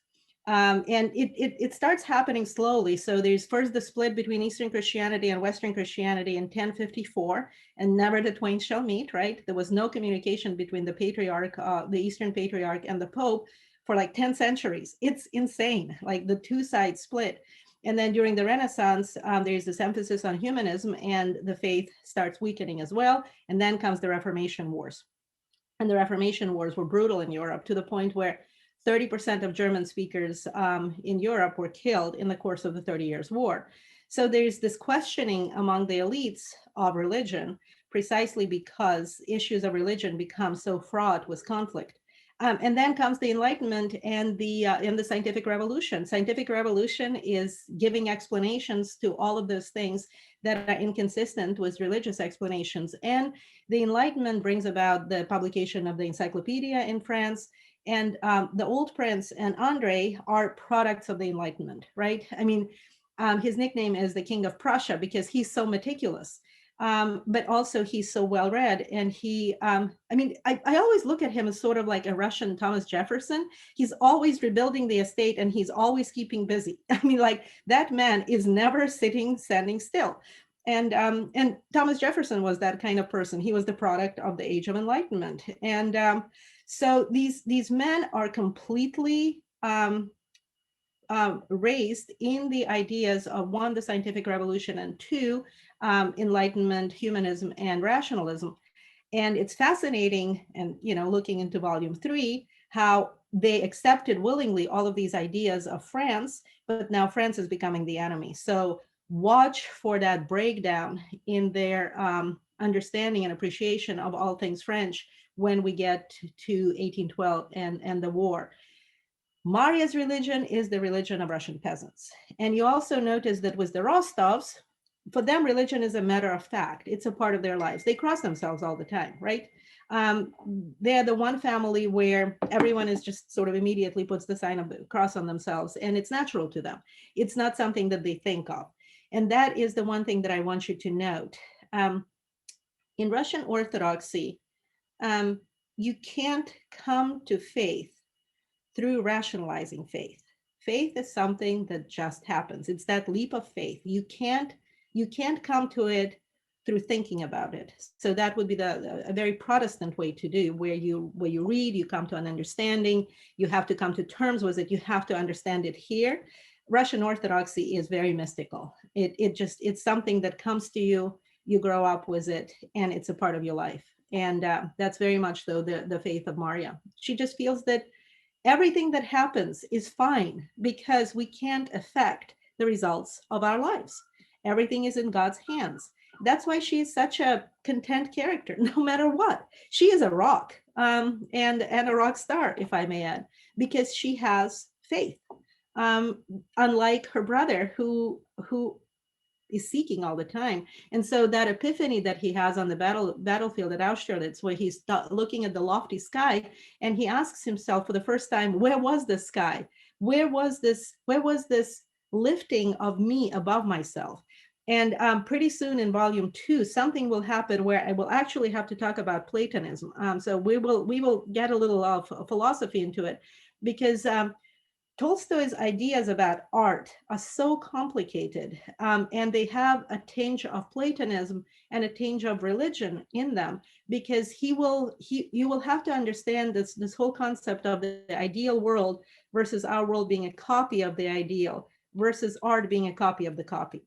Speaker 2: And it starts happening slowly. So there's first the split between Eastern Christianity and Western Christianity in 1054, and never the twain shall meet, right? There was no communication between the patriarch, the Eastern patriarch, and the Pope for like 10 centuries. It's insane, like the two sides split. And then during the Renaissance, there's this emphasis on humanism, and the faith starts weakening as well. And then comes the Reformation Wars. And the Reformation Wars were brutal in Europe, to the point where 30% of German speakers in Europe were killed in the course of the 30 Years' War. So there's this questioning among the elites of religion, precisely because issues of religion become so fraught with conflict. And then comes the Enlightenment and the Scientific Revolution. Scientific Revolution is giving explanations to all of those things that are inconsistent with religious explanations. And the Enlightenment brings about the publication of the Encyclopedia in France. And the Old Prince and Andrei are products of the Enlightenment, right? I mean, his nickname is the King of Prussia because he's so meticulous. But also he's so well read, and I always look at him as sort of like a Russian Thomas Jefferson. He's always rebuilding the estate, and he's always keeping busy. I mean, like, that man is never standing still. And Thomas Jefferson was that kind of person. He was the product of the Age of Enlightenment. And So these men are completely raised in the ideas of, one, the scientific revolution, and two, Enlightenment, humanism, and rationalism. And it's fascinating, and looking into volume 3, how they accepted willingly all of these ideas of France, but now France is becoming the enemy. So watch for that breakdown in their understanding and appreciation of all things French when we get to 1812 and the war. Maria's religion is the religion of Russian peasants. And you also notice that with the Rostovs, for them, religion is a matter of fact. It's a part of their lives. They cross themselves all the time, right? They're the one family where everyone is just sort of immediately puts the sign of the cross on themselves, and it's natural to them. It's not something that they think of. And that is the one thing that I want you to note. In Russian Orthodoxy, you can't come to faith through rationalizing faith. Faith is something that just happens. It's that leap of faith. You can't come to it through thinking about it. So that would be a very Protestant way to do, where you read, you come to an understanding, you have to come to terms with it, you have to understand it here. Russian Orthodoxy is very mystical. It's something that comes to you, you grow up with it, and it's a part of your life. And that's very much, though, the faith of Maria. She just feels that everything that happens is fine because we can't affect the results of our lives. Everything is in God's hands. That's why she is such a content character, no matter what. She is a rock, and a rock star, if I may add, because she has faith. Unlike her brother, who is seeking all the time. And so that epiphany that he has on the battlefield at Austerlitz, where he's looking at the lofty sky, and he asks himself for the first time, where was the sky? Where was this lifting of me above myself? And pretty soon in volume 2, something will happen where I will actually have to talk about Platonism. So we will get a little of philosophy into it, because Tolstoy's ideas about art are so complicated, and they have a tinge of Platonism and a tinge of religion in them, because you will have to understand this whole concept of the ideal world versus our world being a copy of the ideal versus art being a copy of the copy.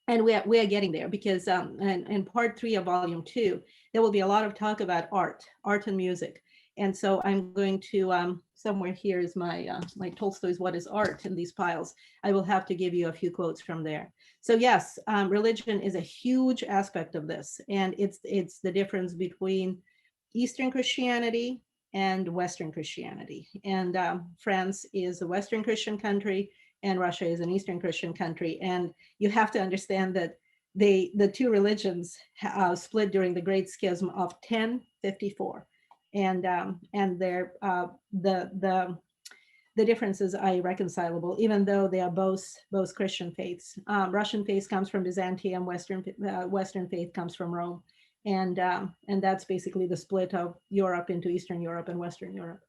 Speaker 2: And we are getting there, because in part 3 of volume 2, there will be a lot of talk about art and music. And so I'm going to, somewhere here is my Tolstoy's What is Art in these piles. I will have to give you a few quotes from there. So yes, religion is a huge aspect of this. And it's the difference between Eastern Christianity and Western Christianity. And France is a Western Christian country, and Russia is an Eastern Christian country. And you have to understand that the two religions split during the Great Schism of 1054. And they're the differences are irreconcilable, even though they are both Christian faiths. Russian faith comes from Byzantium, Western faith comes from Rome, and that's basically the split of Europe into Eastern Europe and Western Europe,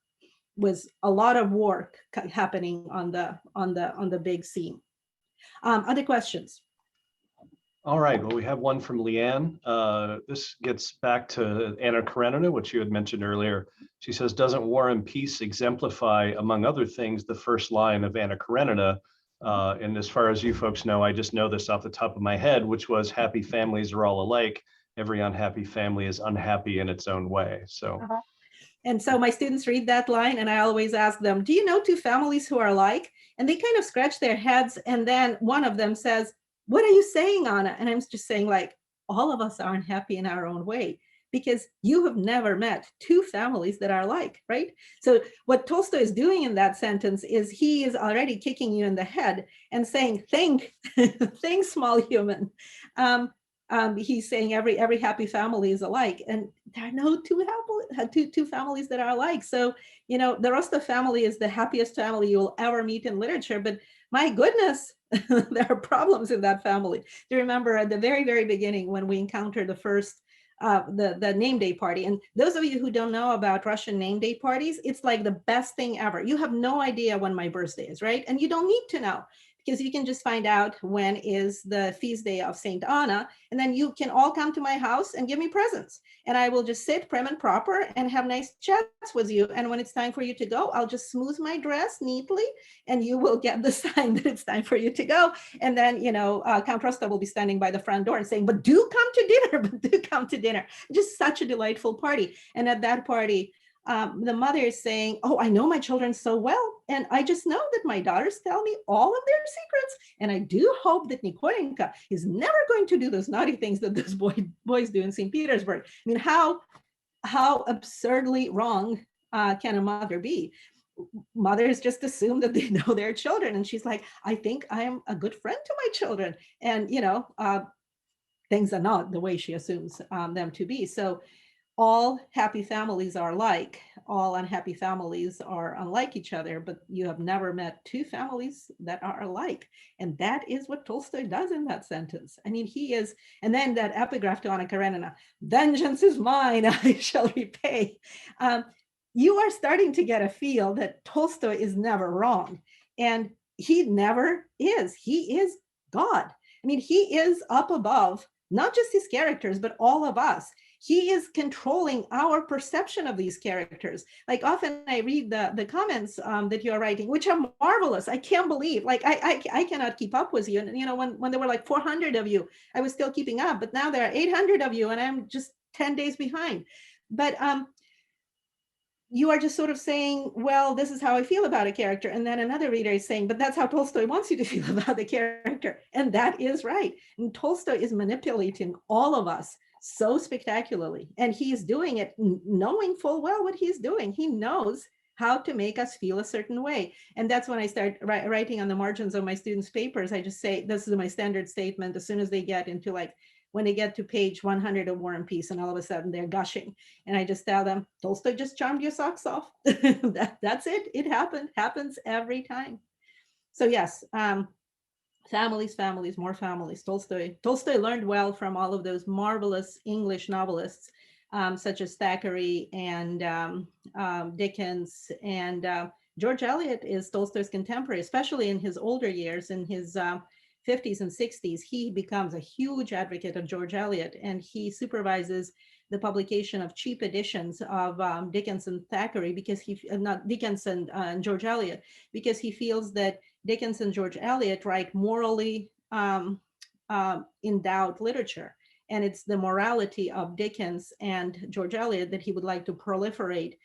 Speaker 2: with a lot of work happening on the big scene. Other questions?
Speaker 1: All right, well, we have one from Leanne. This gets back to Anna Karenina, which you had mentioned earlier. She says, doesn't War and Peace exemplify, among other things, the first line of Anna Karenina? And as far as you folks know, I just know this off the top of my head, which was, happy families are all alike. Every unhappy family is unhappy in its own way. So.
Speaker 2: And so my students read that line, and I always ask them, do you know two families who are alike? And they kind of scratch their heads. And then one of them says, what are you saying, Anna? And I'm just saying, like, all of us are unhappy in our own way, because you have never met two families that are alike, right? So what Tolstoy is doing in that sentence is he is already kicking you in the head and saying, think, think, small human. He's saying every happy family is alike, and there are no two families that are alike. So, the Rostov family is the happiest family you will ever meet in literature, but my goodness, there are problems in that family. Do you remember at the very, very beginning when we encountered the first, the name day party? And those of you who don't know about Russian name day parties, it's like the best thing ever. You have no idea when my birthday is, right? And you don't need to know, because you can just find out when is the feast day of Saint Anna, and then you can all come to my house and give me presents, and I will just sit prim and proper and have nice chats with you. And when it's time for you to go, I'll just smooth my dress neatly, and you will get the sign that it's time for you to go. And then, Count Rostov will be standing by the front door and saying, but do come to dinner, but do come to dinner. Just such a delightful party. And at that party, the mother is saying, oh, I know my children so well, and I just know that my daughters tell me all of their secrets, and I do hope that Nikolenka is never going to do those naughty things that those boys do in St. Petersburg. I mean, how absurdly wrong can a mother be? Mothers just assume that they know their children, and she's like, I think I am a good friend to my children, and things are not the way she assumes them to be. So all happy families are alike, all unhappy families are unlike each other, but you have never met two families that are alike. And that is what Tolstoy does in that sentence. I mean, he is, and then that epigraph to Anna Karenina, vengeance is mine, I shall repay. You are starting to get a feel that Tolstoy is never wrong. And he never is. He is God. I mean, he is up above, not just his characters, but all of us. He is controlling our perception of these characters. Like often I read the comments that you're writing, which are marvelous. I can't believe, like I cannot keep up with you. And when there were like 400 of you, I was still keeping up, but now there are 800 of you and I'm just 10 days behind. But you are just sort of saying, well, this is how I feel about a character. And then another reader is saying, but that's how Tolstoy wants you to feel about the character. And that is right. And Tolstoy is manipulating all of us so spectacularly. And he's doing it knowing full well what he's doing. He knows how to make us feel a certain way. And that's when I start writing on the margins of my students' papers. I just say, this is my standard statement. As soon as they get into when they get to page 100 of War and Peace, and all of a sudden they're gushing. And I just tell them, Tolstoy just charmed your socks off. That's it. It happens every time. So yes, families, more families. Tolstoy learned well from all of those marvelous English novelists, such as Thackeray and Dickens. And George Eliot is Tolstoy's contemporary, especially in his older years, in his 50s and 60s. He becomes a huge advocate of George Eliot, and he supervises the publication of cheap editions of Dickens and Thackeray, because not Dickens and George Eliot, because he feels that Dickens and George Eliot write morally endowed literature. And it's the morality of Dickens and George Eliot that he would like to proliferate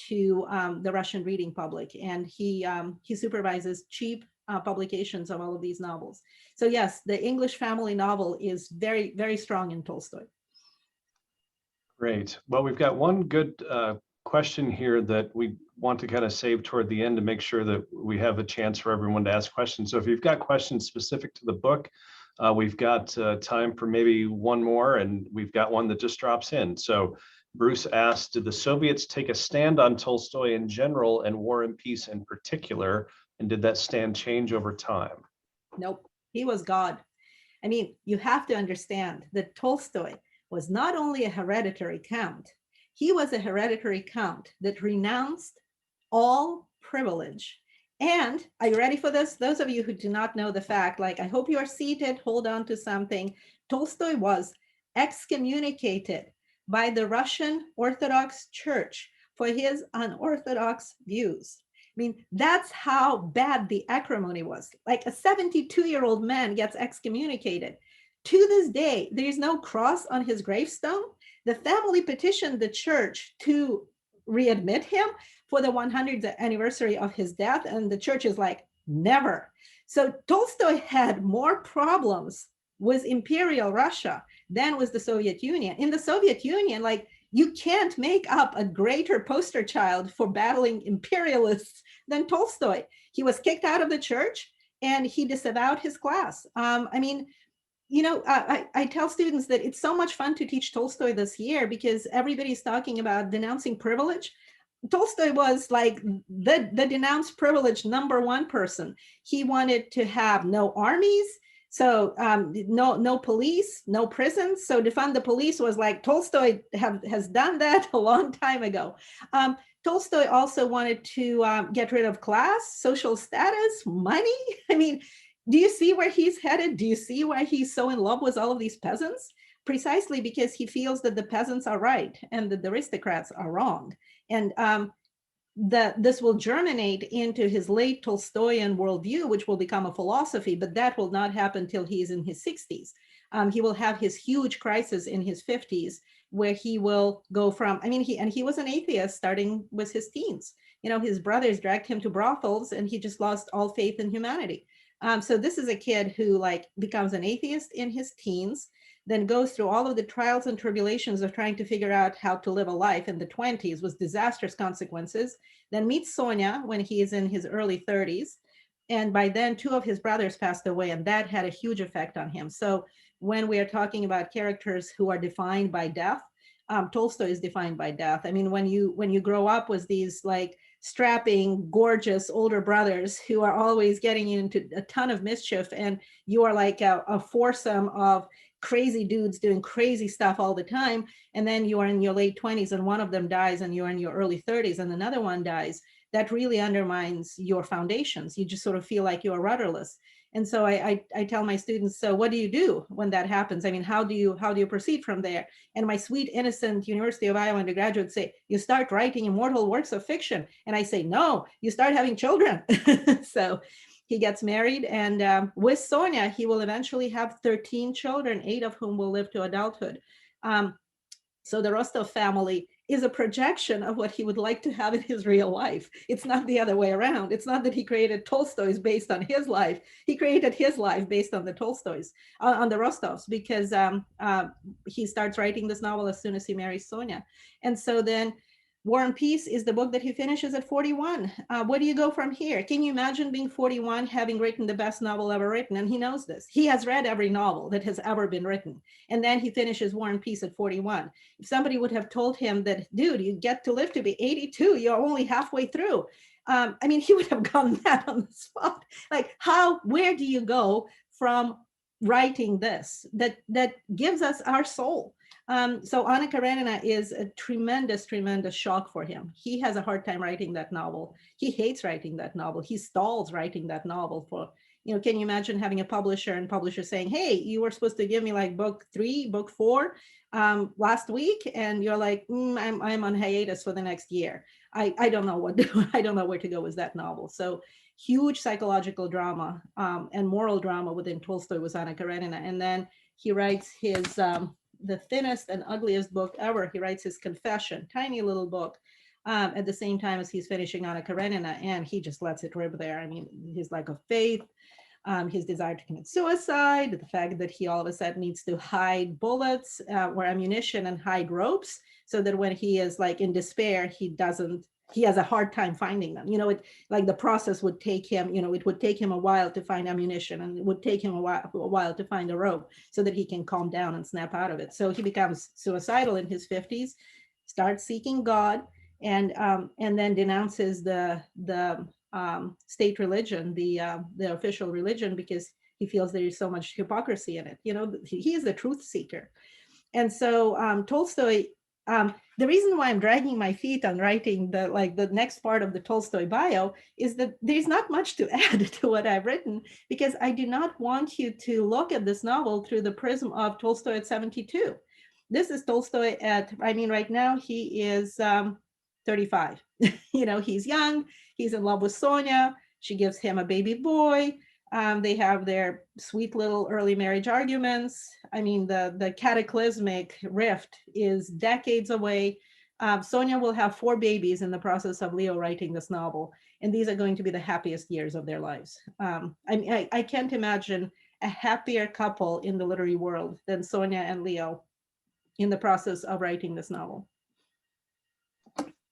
Speaker 2: to the Russian reading public. And he supervises cheap publications of all of these novels. So yes, the English family novel is very, very strong in Tolstoy.
Speaker 1: Great. Well, we've got one good question here that we want to kind of save toward the end to make sure that we have a chance for everyone to ask questions. So if you've got questions specific to the book, we've got time for maybe one more, and we've got one that just drops in. So Bruce asked, did the Soviets take a stand on Tolstoy in general and War and Peace in particular? And did that stand change over time?
Speaker 2: Nope, he was God. I mean, you have to understand that Tolstoy was not only a hereditary count, he was a hereditary count that renounced all privilege. And are you ready for this? Those of you who do not know the fact, I hope you are seated, hold on to something. Tolstoy was excommunicated by the Russian Orthodox Church for his unorthodox views. I mean, that's how bad the acrimony was. Like a 72-year-old man gets excommunicated. To this day, there is no cross on his gravestone. The family petitioned the church to readmit him for the 100th anniversary of his death, and the church is like, never. So Tolstoy had more problems with Imperial Russia than with the Soviet Union. In the Soviet Union, you can't make up a greater poster child for battling imperialists than Tolstoy. He was kicked out of the church and he disavowed his class. I tell students that it's so much fun to teach Tolstoy this year because everybody's talking about denouncing privilege. Tolstoy was like the denounced privilege #1 person. He wanted to have no armies, so no police, no prisons. So defund the police was like, Tolstoy has done that a long time ago. Tolstoy also wanted to get rid of class, social status, money. I mean, Do you see where he's headed? Do you see why he's so in love with all of these peasants? Precisely because he feels that the peasants are right and that the aristocrats are wrong. And that this will germinate into his late Tolstoyan worldview, which will become a philosophy, but that will not happen till he's in his 60s. He will have his huge crisis in his 50s, where he will go from, I mean, he was an atheist starting with his teens. You know, his brothers dragged him to brothels and he just lost all faith in humanity. So this is a kid who like becomes an atheist in his teens, then goes through all of the trials and tribulations of trying to figure out how to live a life in the 20s with disastrous consequences, then meets Sonia when he is in his early 30s. And by then, two of his brothers passed away, and that had a huge effect on him. So when we are talking about characters who are defined by death, Tolstoy is defined by death. I mean, when you grow up with these like strapping, gorgeous older brothers who are always getting into a ton of mischief, and you are like a foursome of crazy dudes doing crazy stuff all the time, and then you are in your late 20s and one of them dies, and you're in your early 30s and another one dies, that really undermines your foundations. You just sort of feel like you're rudderless. And so I tell my students, so what do you do when that happens? I mean, how do you proceed from there? And my sweet, innocent University of Iowa undergraduates say, you start writing immortal works of fiction. And I say, no, you start having children. So he gets married, and with Sonia, he will eventually have 13 children, 8 of whom will live to adulthood. So the Rostov family is a projection of what he would like to have in his real life. It's not the other way around. It's not that he created Tolstoy's based on his life. He created his life based on the Tolstoys, on the Rostovs, because he starts writing this novel as soon as he marries Sonia. And so then War and Peace is the book that he finishes at 41. Where do you go from here? Can you imagine being 41, having written the best novel ever written? And he knows this. He has read every novel that has ever been written. And then he finishes War and Peace at 41. If somebody would have told him that, dude, you get to live to be 82, you're only halfway through. I mean, he would have gotten that on the spot. Like, where do you go from writing this that gives us our soul? So Anna Karenina is a tremendous, tremendous shock for him. He has a hard time writing that novel. He hates writing that novel. He stalls writing that novel for, can you imagine having a publisher saying, hey, you were supposed to give me like book 3, book 4 last week, and you're like, I'm on hiatus for the next year. I don't know I don't know where to go with that novel. So huge psychological drama and moral drama within Tolstoy with Anna Karenina. And then he writes his the thinnest and ugliest book ever. He writes his Confession, tiny little book, at the same time as he's finishing Anna Karenina, and he just lets it rip there. I mean, his lack of faith, his desire to commit suicide, the fact that he all of a sudden needs to hide bullets or ammunition and hide ropes, so that when he is like in despair, he has a hard time finding them. Like the process would take him, it would take him a while to find ammunition, and it would take him a while to find a rope so that he can calm down and snap out of it. So he becomes suicidal in his 50s, starts seeking God, and then denounces the state religion, the official religion, because he feels there is so much hypocrisy in it. He is a truth seeker. And so Tolstoy, the reason why I'm dragging my feet on writing the next part of the Tolstoy bio is that there's not much to add to what I've written, because I do not want you to look at this novel through the prism of Tolstoy at 72. This is Tolstoy right now he is 35. He's young, he's in love with Sonia, she gives him a baby boy. They have their sweet little early marriage arguments. I mean, the cataclysmic rift is decades away. Sonia will have 4 babies in the process of Leo writing this novel, and these are going to be the happiest years of their lives. I can't imagine a happier couple in the literary world than Sonia and Leo in the process of writing this novel.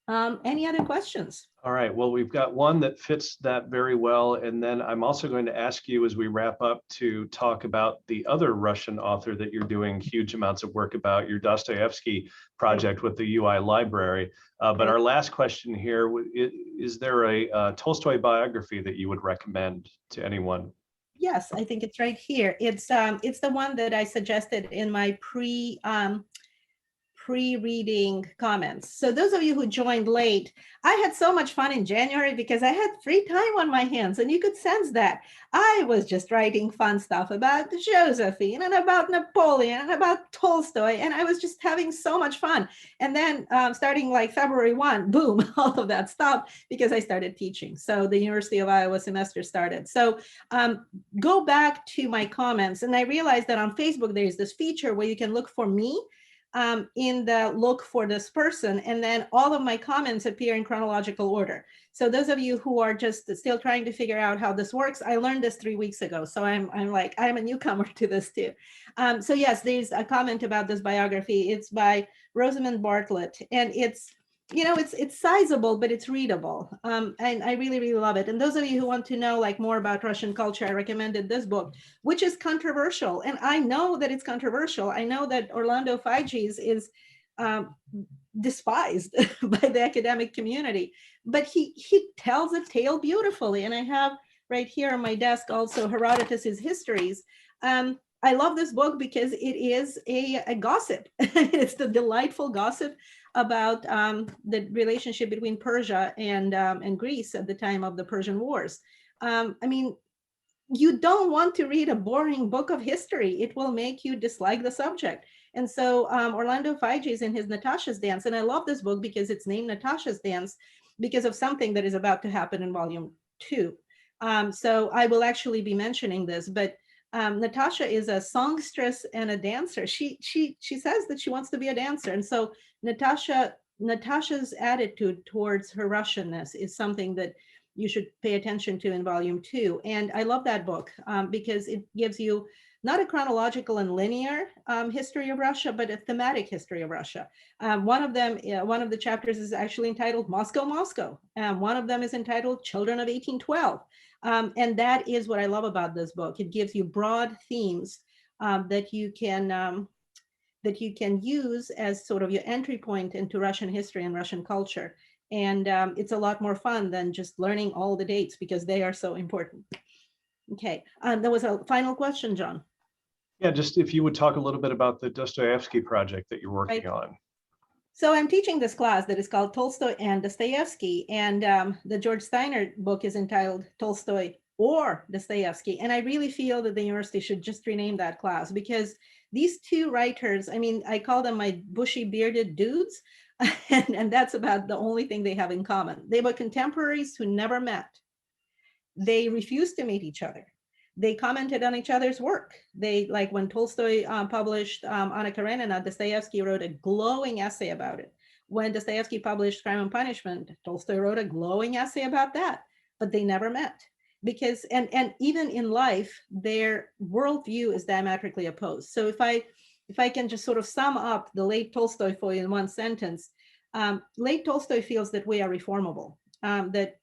Speaker 2: Any other questions?
Speaker 1: All right, well, we've got one that fits that very well. And then I'm also going to ask you as we wrap up to talk about the other Russian author that you're doing huge amounts of work about, your Dostoyevsky project with the UI library. But our last question here, is there a Tolstoy biography that you would recommend to anyone?
Speaker 2: Yes, I think it's right here. It's the one that I suggested in my pre-reading comments. So those of you who joined late, I had so much fun in January because I had free time on my hands, and you could sense that. I was just writing fun stuff about Josephine and about Napoleon and about Tolstoy, and I was just having so much fun. And then starting like February 1, boom, all of that stopped because I started teaching. So the University of Iowa semester started. So go back to my comments, and I realized that on Facebook, there is this feature where you can look for me in the look for this person, and then all of my comments appear in chronological order. So those of you who are just still trying to figure out how this works, I learned this 3 weeks ago. So I'm a newcomer to this too. So yes, there's a comment about this biography. It's by Rosamund Bartlett, and it's, you know, it's sizable, but it's readable. And I really, really love it. And those of you who want to know like more about Russian culture, I recommended this book, which is controversial. And I know that it's controversial. I know that Orlando Figes is despised by the academic community, but he tells a tale beautifully. And I have right here on my desk also Herodotus's Histories. I love this book because it is a gossip. It's the delightful gossip about the relationship between Persia and Greece at the time of the Persian Wars. I mean, you don't want to read a boring book of history. It will make you dislike the subject. And so Orlando Figes in his Natasha's Dance, and I love this book because it's named Natasha's Dance because of something that is about to happen in volume 2. So I will actually be mentioning this, but Natasha is a songstress and a dancer. She says that she wants to be a dancer. And so Natasha's attitude towards her Russianness is something that you should pay attention to in volume 2. And I love that book because it gives you not a chronological and linear history of Russia, but a thematic history of Russia. One of the chapters is actually entitled Moscow, Moscow. One of them is entitled Children of 1812. And that is what I love about this book. It gives you broad themes that you can use as sort of your entry point into Russian history and Russian culture. And it's a lot more fun than just learning all the dates because they are so important. Okay, there was a final question, John.
Speaker 1: Yeah, just if you would talk a little bit about the Dostoyevsky Project that you're working on.
Speaker 2: So I'm teaching this class that is called Tolstoy and Dostoyevsky, and the George Steiner book is entitled Tolstoy or Dostoyevsky. And I really feel that the university should just rename that class because these two writers, I mean, I call them my bushy bearded dudes, and that's about the only thing they have in common. They were contemporaries who never met. They refused to meet each other. They commented on each other's work. They, like when Tolstoy published Anna Karenina, Dostoyevsky wrote a glowing essay about it. When Dostoyevsky published Crime and Punishment, Tolstoy wrote a glowing essay about that, but they never met. Because, and even in life, their worldview is diametrically opposed. So if I can just sort of sum up the late Tolstoy for you in one sentence, late Tolstoy feels that we are reformable, that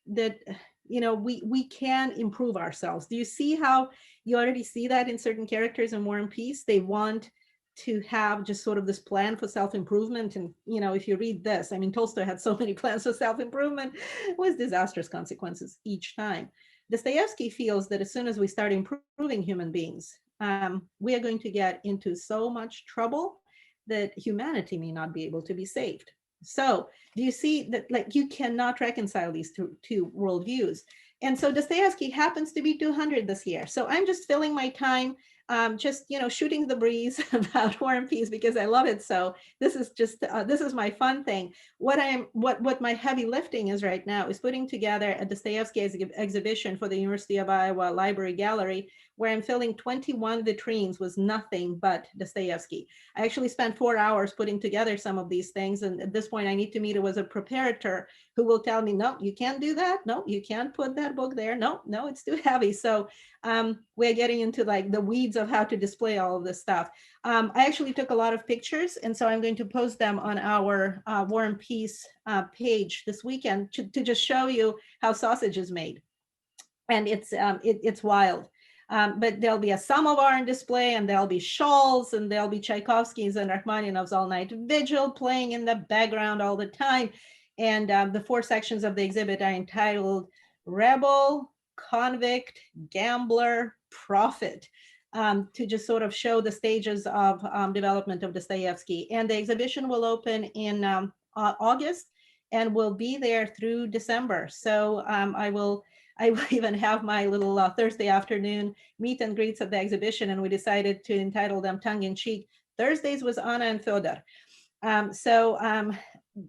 Speaker 2: you know, we can improve ourselves. Do you see how you already see that in certain characters in War and Peace? They want to have just sort of this plan for self-improvement. And, you know, if you read this, I mean, Tolstoy had so many plans for self-improvement with disastrous consequences each time. Dostoevsky feels that as soon as we start improving human beings, we are going to get into so much trouble that humanity may not be able to be saved. So do you see that, like, you cannot reconcile these two worldviews? And so Dostoevsky happens to be 200 this year. So I'm just filling my time, just, you know, shooting the breeze about War and Peace because I love it. So this is just, this is my fun thing. What my heavy lifting is right now is putting together a Dostoevsky exhibition for the University of Iowa Library Gallery, where I'm filling 21 vitrines with nothing but Dostoevsky. I actually spent 4 hours putting together some of these things. And at this point I need to meet with a preparator who will tell me, no, you can't do that. No, you can't put that book there. No, it's too heavy. So we're getting into like the weeds of how to display all of this stuff. I actually took a lot of pictures, and so I'm going to post them on our War and Peace page this weekend to just show you how sausage is made. And it's wild. But there'll be a samovar on display, and there'll be shawls, and there'll be Tchaikovsky's and Rachmaninoff's All Night Vigil playing in the background all the time. And the 4 sections of the exhibit are entitled Rebel, Convict, Gambler, Prophet. to just sort of show the stages of development of Dostoyevsky. And the exhibition will open in August and will be there through December. So I will even have my little Thursday afternoon meet and greets at the exhibition, and we decided to entitle them tongue in cheek, Thursdays with Anna and Fyodor.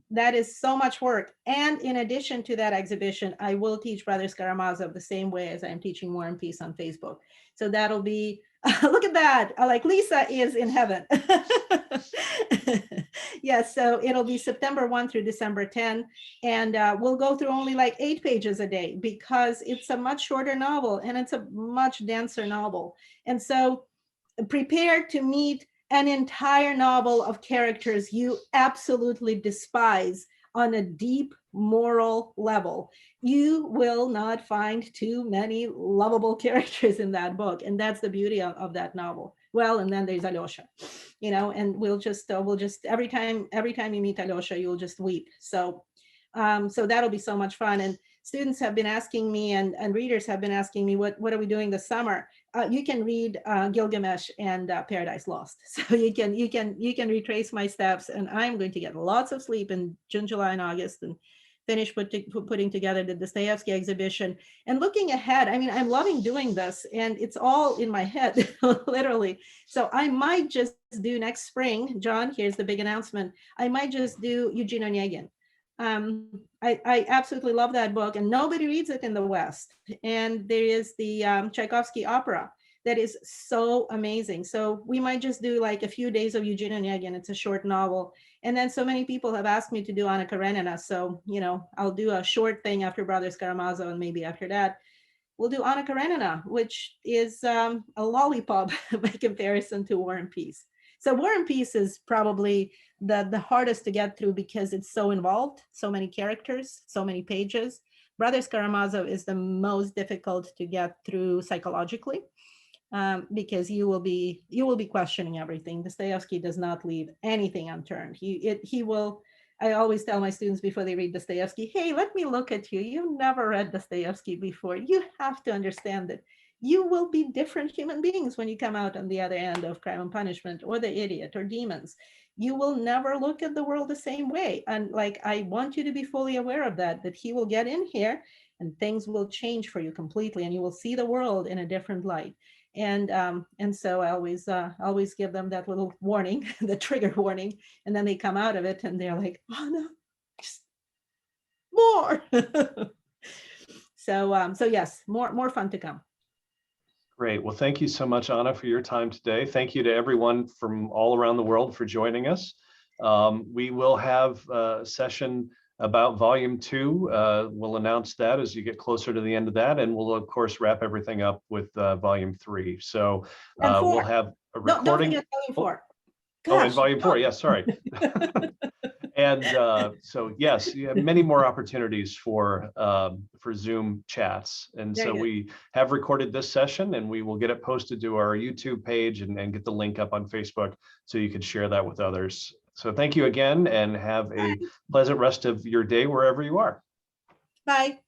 Speaker 2: That is so much work. And in addition to that exhibition, I will teach Brothers Karamazov the same way as I'm teaching War and Peace on Facebook. So that'll be, look at that, like Lisa is in heaven. Yes, so it'll be September 1 through December 10. And we'll go through only like 8 pages a day because it's a much shorter novel and it's a much denser novel. And so prepare to meet an entire novel of characters you absolutely despise on a deep moral level. You will not find too many lovable characters in that book. And that's the beauty of that novel. Well, and then there's Alyosha, you know, and we'll just every time you meet Alyosha, you'll just weep. So that'll be so much fun. And students have been asking me, and readers have been asking me, what are we doing this summer? You can read Gilgamesh and Paradise Lost. So you can retrace my steps, and I'm going to get lots of sleep in June, July, and August, and finish putting together the Dostoyevsky exhibition. And looking ahead, I mean, I'm loving doing this, and it's all in my head, literally. So I might just do next spring, John, here's the big announcement, I might just do Eugene Onegin. I absolutely love that book, and nobody reads it in the West. And there is the Tchaikovsky opera that is so amazing. So we might just do like a few days of Eugene Onegin. It's a short novel. And then so many people have asked me to do Anna Karenina. So, you know, I'll do a short thing after Brothers Karamazov, and maybe after that, we'll do Anna Karenina, which is a lollipop by comparison to War and Peace. So War and Peace is probably the hardest to get through because it's so involved, so many characters, so many pages. Brothers Karamazov is the most difficult to get through psychologically, because you will be questioning everything. Dostoyevsky does not leave anything unturned. He will. I always tell my students before they read Dostoyevsky, hey, let me look at you. You never read Dostoyevsky before. You have to understand that you will be different human beings when you come out on the other end of Crime and Punishment or The Idiot or Demons. You will never look at the world the same way. And like, I want you to be fully aware of that he will get in here and things will change for you completely, and you will see the world in a different light. And so I always give them that little warning, the trigger warning, and then they come out of it and they're like, oh no, just more. So yes, more fun to come.
Speaker 1: Great. Well, thank you so much, Anna, for your time today. Thank you to everyone from all around the world for joining us. We will have a session about volume 2. We'll announce that as you get closer to the end of that, and we'll of course wrap everything up with volume 3. So we'll have a recording.
Speaker 2: Don't forget volume 4.
Speaker 1: Oh, and volume 4, yes, sorry. And so yes, you have many more opportunities for Zoom chats. And so we have recorded this session, and we will get it posted to our YouTube page and get the link up on Facebook so you can share that with others. So thank you again, and have a pleasant rest of your day wherever you are.
Speaker 2: Bye.